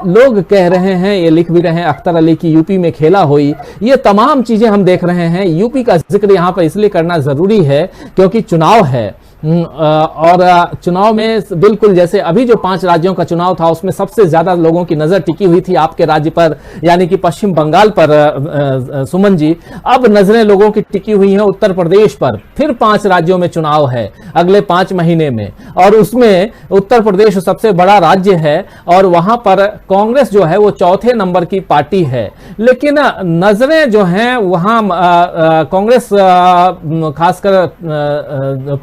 [SPEAKER 1] लोग कह रहे हैं, ये लिख भी रहे हैं, अख्तर अली की यूपी में खेला हुई, ये तमाम चीजें हम देख रहे हैं। यूपी का जिक्र यहाँ पर इसलिए करना जरूरी है क्योंकि चुनाव है और चुनाव में बिल्कुल जैसे अभी जो 5 राज्यों का चुनाव था उसमें सबसे ज्यादा लोगों की नजर टिकी हुई थी आपके राज्य पर, यानी कि पश्चिम बंगाल पर सुमन जी। अब नजरें लोगों की टिकी हुई हैं उत्तर प्रदेश पर। फिर 5 राज्यों में चुनाव है अगले 5 महीने में और उसमें उत्तर प्रदेश सबसे बड़ा राज्य है और वहां पर कांग्रेस जो है वो 4थे नंबर की पार्टी है। लेकिन नजरें जो हैं वहां कांग्रेस खासकर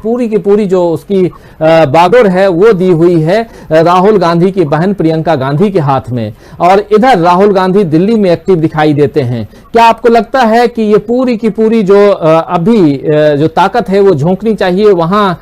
[SPEAKER 1] पूरी की पूरी जो उसकी बागडोर है वो दी हुई है राहुल गांधी की बहन प्रियंका गांधी के हाथ में, और इधर राहुल गांधी दिल्ली में एक्टिव दिखाई देते हैं। क्या आपको लगता है कि ये पूरी की पूरी जो अभी जो ताकत है वो झोंकनी चाहिए वहां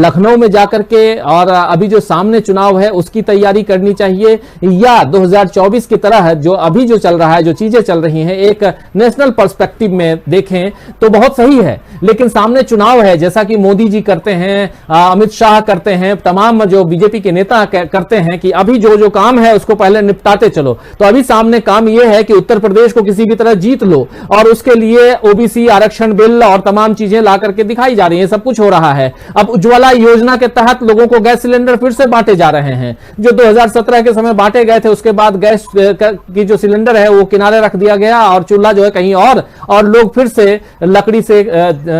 [SPEAKER 1] लखनऊ में जाकर के, और अभी जो सामने चुनाव है उसकी तैयारी करनी चाहिए, या 2024 की तरह जो अभी जो चल रहा है, जो चीजें चल रही हैं, एक नेशनल पर्सपेक्टिव में देखें तो बहुत सही है, लेकिन सामने चुनाव है, जैसा कि मोदी जी करते हैं, अमित शाह करते हैं, तमाम जो बीजेपी के नेता करते हैं कि अभी जो जो काम है उसको पहले निपटाते चलो। तो अभी सामने काम यह है कि उत्तर प्रदेश को किसी भी तरह जीत लो, और उसके लिए ओबीसी आरक्षण बिल और तमाम चीजें ला करके दिखाई जा रही हैं, सब कुछ हो रहा है। अब उज्ज्वला योजना के तहत लोगों को गैस सिलेंडर फिर से बांटे जा रहे हैं, जो 2017 के समय बांटे गए थे, उसके बाद गैस की जो सिलेंडर है वो किनारे रख दिया गया और चूल्हा जो है कहीं और लोग फिर से लकड़ी से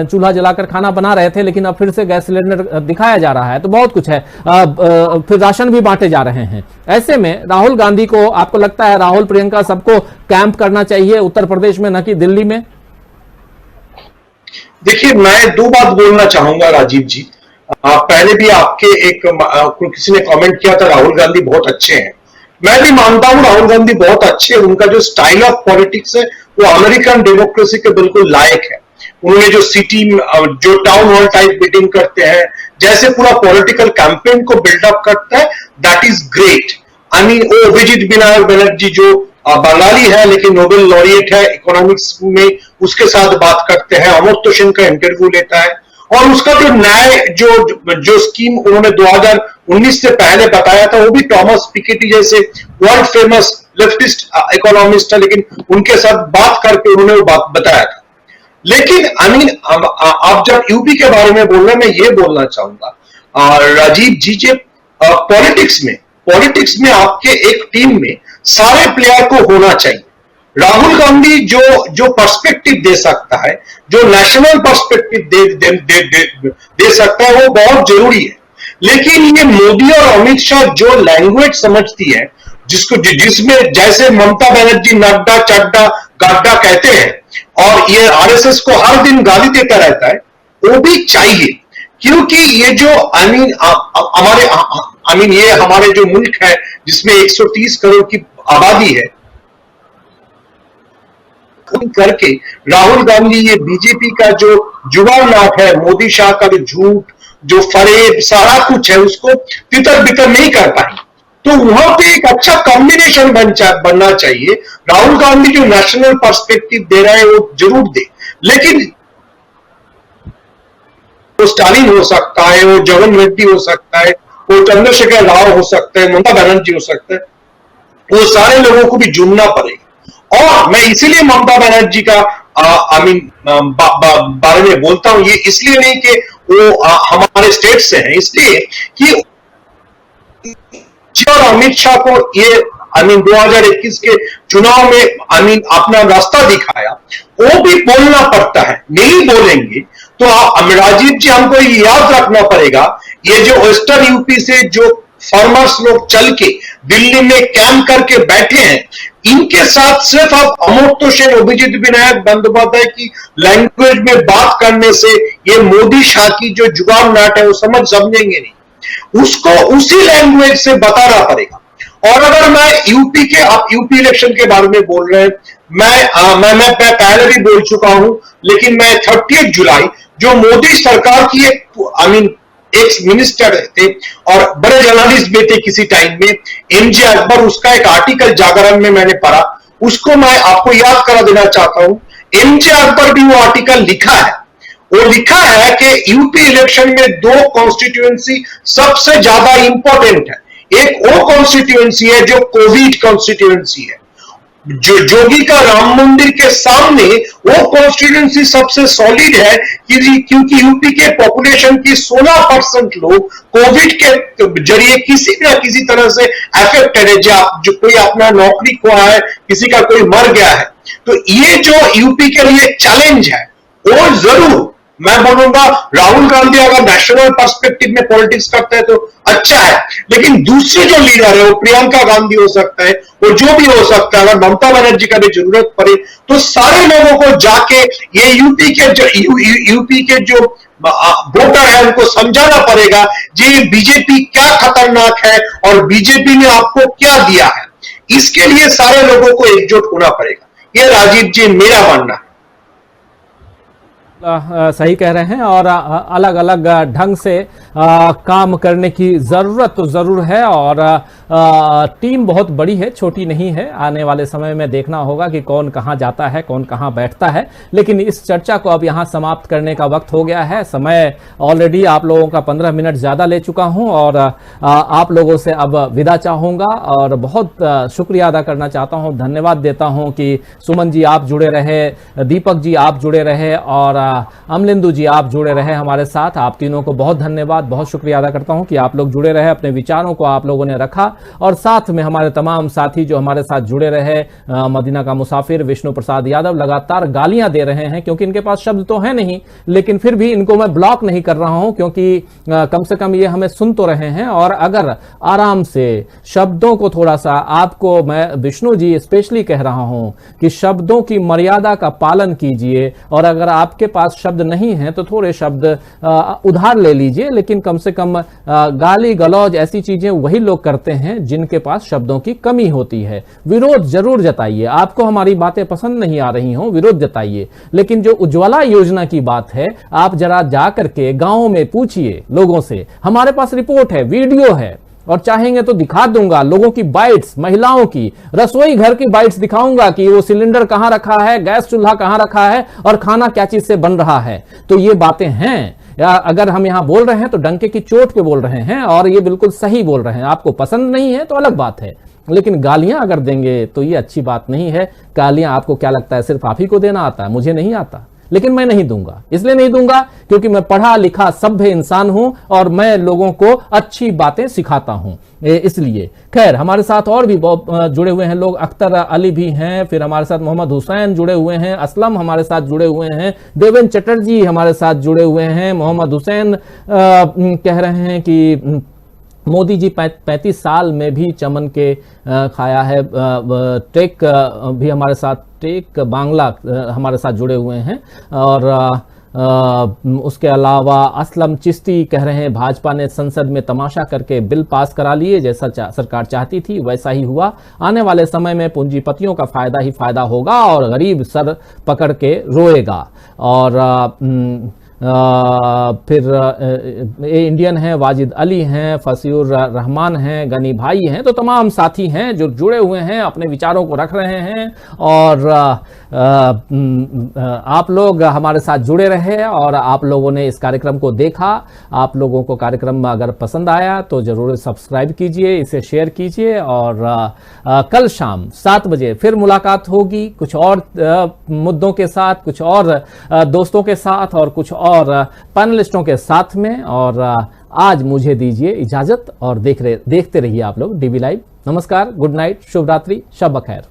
[SPEAKER 1] चूल्हा जलाकर खाना बना रहे थे, लेकिन अब फिर से गैस सिलेंडर दिखाया जा रहा है। तो बहुत कुछ है, फिर राशन भी बांटे जा रहे हैं। ऐसे में राहुल गांधी को, आपको लगता है राहुल प्रियंका सबको कैंप करना चाहिए उत्तर प्रदेश में, न कि दिल्ली में?
[SPEAKER 3] देखिए, मैं दो बात बोलना चाहूंगा राजीव जी। पहले भी आपके किसी ने कमेंट किया था राहुल गांधी बहुत अच्छे हैं। मैं भी मानता हूं राहुल गांधी बहुत अच्छे हैं। उनका जो स्टाइल ऑफ पॉलिटिक्स है वो अमेरिकन डेमोक्रेसी के बिल्कुल लायक है। उन्होंने जो टाउन हॉल टाइप मीटिंग करते हैं, जैसे पूरा पॉलिटिकल कैंपेन को बिल्डअप करता है, that is great. I mean, वो अभिजीत विनायक बनर्जी जो बंगाली है लेकिन नोबेल लॉरिएट है इकोनॉमिक्स में, उसके साथ बात करते हैं। अमर्त्य सेन का इंटरव्यू लेता है, और उसका जो न्याय जो स्कीम उन्होंने 2019 से पहले बताया था, वो भी टॉमस पिकेटी जैसे वर्ल्ड फेमस लेफ्टिस्ट इकोनॉमिस्ट है, लेकिन उनके साथ बात करके उन्होंने वो बात बताया था। लेकिन आई मीन, आप जब यूपी के बारे में बोल रहे हैं, मैं ये बोलना चाहूंगा राजीव जी, पॉलिटिक्स में आपके एक टीम में सारे प्लेयर को होना चाहिए। राहुल गांधी जो पर्सपेक्टिव दे सकता है, जो नेशनल पर्सपेक्टिव दे सकता है, वो बहुत जरूरी है। लेकिन ये मोदी और अमित शाह जो लैंग्वेज समझती है, जिसमें जैसे ममता बनर्जी नड्डा चड्डा गड्ढा कहते हैं, और ये आरएसएस को हर दिन गाली देता रहता है, वो भी चाहिए। क्योंकि ये जो ये हमारे जो मुल्क है जिसमें 130 करोड़ की आबादी है, करके राहुल गांधी ये बीजेपी का जो जुगाड़नाट है, मोदी शाह का जो झूठ, जो फरेब, सारा कुछ है, उसको तितर बितर नहीं कर पाए। तो वहां पे एक अच्छा कॉम्बिनेशन बनना चाहिए। राहुल गांधी जो नेशनल पर्सपेक्टिव दे रहा है वो जरूर दे, लेकिन वो स्टालिन हो सकता है, वो जगन रेड्डी हो सकता है, वो चंद्रशेखर राव हो सकता है, ममता बनर्जी हो सकता है, वो सारे लोगों को भी जुड़ना पड़ेगा। और मैं इसीलिए ममता बनर्जी का बारे में बोलता हूं, ये इसलिए नहीं कि वो हमारे स्टेट से हैं, इसलिए कि और अमित शाह को ये 2021 के चुनाव में अपना रास्ता दिखाया, वो भी बोलना पड़ता है। नहीं बोलेंगे तो राजीव जी, हमको ये याद रखना पड़ेगा, ये जो वेस्टर्न यूपी से जो फार्मर्स लोग चल के दिल्ली में कैंप करके बैठे हैं, इनके साथ सिर्फ आप अमर्त्य सेन, अभिजीत विनायक बंदोपाध्याय की लैंग्वेज में बात करने से ये मोदी शाह की जो जुगाड़नाट है वो समझेंगे नहीं। उसको उसी लैंग्वेज से बताना पड़ेगा। और अगर मैं आप यूपी इलेक्शन के बारे में बोल रहे हैं, मैं पहले भी बोल चुका हूं, लेकिन मैं 30 जुलाई जो मोदी सरकार की एक मिनिस्टर थे और बड़े जर्नलिस्ट भी थे किसी टाइम में, एमजे अकबर, उसका एक आर्टिकल जागरण में मैंने पढ़ा, उसको मैं आपको याद करा देना चाहता हूं। एमजे अकबर भी वो आर्टिकल लिखा है, वो लिखा है कि यूपी इलेक्शन में 2 कॉन्स्टिट्यूएंसी सबसे ज्यादा इंपॉर्टेंट है। एक वो कॉन्स्टिट्यूएंसी है जो कोविड कॉन्स्टिट्यूएंसी है, जो जोगी का राम मंदिर के सामने वो कॉन्स्टिट्यूएंसी सबसे सॉलिड है, क्योंकि यूपी के पॉपुलेशन की 16% लोग कोविड के जरिए किसी न किसी तरह से अफेक्टेड है। जो कोई अपना नौकरी खोया है, किसी का कोई मर गया है। तो ये जो यूपी के लिए चैलेंज है, वो जरूर मैं बोलूंगा राहुल गांधी अगर नेशनल पर्सपेक्टिव में पॉलिटिक्स करते हैं तो अच्छा है, लेकिन दूसरे जो लीडर है वो प्रियंका गांधी हो सकता है, वो जो भी हो सकता है, अगर ममता बनर्जी का भी जरूरत पड़े तो सारे लोगों को जाके ये यूपी के जो वोटर है उनको समझाना पड़ेगा जी बीजेपी क्या खतरनाक है और बीजेपी ने आपको क्या दिया है। इसके लिए सारे लोगों को एकजुट होना पड़ेगा, ये राजीव जी मेरा मानना है।
[SPEAKER 1] सही कह रहे हैं और अलग अलग ढंग से काम करने की जरूरत तो जरूर है और टीम बहुत बड़ी है, छोटी नहीं है। आने वाले समय में देखना होगा कि कौन कहां जाता है, कौन कहां बैठता है। लेकिन इस चर्चा को अब यहां समाप्त करने का वक्त हो गया है। समय ऑलरेडी आप लोगों का 15 मिनट ज्यादा ले चुका हूं और आप लोगों से अब विदा चाहूंगा और बहुत शुक्रिया अदा करना चाहता हूं, धन्यवाद देता हूं कि सुमन जी आप जुड़े रहे, दीपक जी आप जुड़े रहे और अमलिंदु जी आप जुड़े रहे हमारे साथ। आप तीनों को बहुत धन्यवाद, बहुत शुक्रिया अदा करता हूं कि आप लोग जुड़े रहे, अपने विचारों को आप लोगों ने रखा और साथ में हमारे तमाम साथी जो हमारे साथ जुड़े रहे। मदीना का मुसाफिर विष्णु प्रसाद यादव लगातार गालियां दे रहे हैं क्योंकि इनके पास शब्द तो है नहीं, लेकिन फिर भी इनको मैं ब्लॉक नहीं कर रहा हूं क्योंकि कम से कम ये हमें सुन तो रहे हैं। और अगर आराम से शब्दों को थोड़ा सा, आपको मैं विष्णु जी स्पेशली कह रहा हूं कि शब्दों की मर्यादा का पालन कीजिए और अगर आपके पास शब्द नहीं है तो थोड़े शब्द उधार ले लीजिए, लेकिन कम से कम गाली गलौज ऐसी चीजें वही लोग करते हैं जिनके पास शब्दों की कमी होती है। विरोध जरूर जताइए, आपको हमारी बातें पसंद नहीं आ रही हों, विरोध जताइए, लेकिन जो उज्ज्वला योजना की बात है आप जरा जाकर के गांवों में पूछिए लोगों से। हमारे पास रिपोर्ट है, वीडियो है और चाहेंगे तो दिखा दूंगा लोगों की बाइट्स, महिलाओं की रसोई घर की बाइट्स दिखाऊंगा कि वो सिलेंडर कहां रखा है, गैस चूल्हा कहां रखा है और खाना क्या चीज से बन रहा है। तो ये बातें हैं, या अगर हम यहां बोल रहे हैं तो डंके की चोट पे बोल रहे हैं और ये बिल्कुल सही बोल रहे हैं। आपको पसंद नहीं है तो अलग बात है, लेकिन गालियां अगर देंगे तो ये अच्छी बात नहीं है। गालियां आपको क्या लगता है सिर्फ आप ही को देना आता है? मुझे नहीं आता, लेकिन मैं नहीं दूंगा। इसलिए नहीं दूंगा क्योंकि मैं पढ़ा लिखा सभ्य इंसान हूं और मैं लोगों को अच्छी बातें सिखाता हूं, इसलिए। खैर, हमारे साथ और भी बहुत जुड़े हुए हैं लोग, अख्तर अली भी हैं, फिर हमारे साथ मोहम्मद हुसैन जुड़े हुए हैं, असलम हमारे साथ जुड़े हुए हैं, देवेंद्र चटर्जी हमारे साथ जुड़े हुए हैं। मोहम्मद हुसैन कह रहे हैं कि मोदी जी 35 साल में भी चमन के खाया है। टेक भी हमारे साथ, टेक बांग्ला हमारे साथ जुड़े हुए हैं और उसके अलावा असलम चिश्ती कह रहे हैं भाजपा ने संसद में तमाशा करके बिल पास करा लिए, जैसा सरकार चाहती थी वैसा ही हुआ। आने वाले समय में पूंजीपतियों का फायदा ही फायदा होगा और गरीब सर पकड़ के रोएगा। और फिर इंडियन हैं, वाजिद अली हैं, फसीउर रहमान हैं, गनी भाई हैं, तो तमाम साथी हैं जो जुड़े हुए हैं, अपने विचारों को रख रहे हैं और आप लोग हमारे साथ जुड़े रहे और आप लोगों ने इस कार्यक्रम को देखा। आप लोगों को कार्यक्रम अगर पसंद आया तो जरूर सब्सक्राइब कीजिए, इसे शेयर कीजिए और कल शाम 7 बजे फिर मुलाकात होगी कुछ और मुद्दों के साथ, कुछ और दोस्तों के साथ और कुछ और पैनलिस्टों के साथ में। और आज मुझे दीजिए इजाजत और देखते रहिए आप लोग डीबी लाइव। नमस्कार, गुड नाइट, शुभ रात्रि, शब बखैर।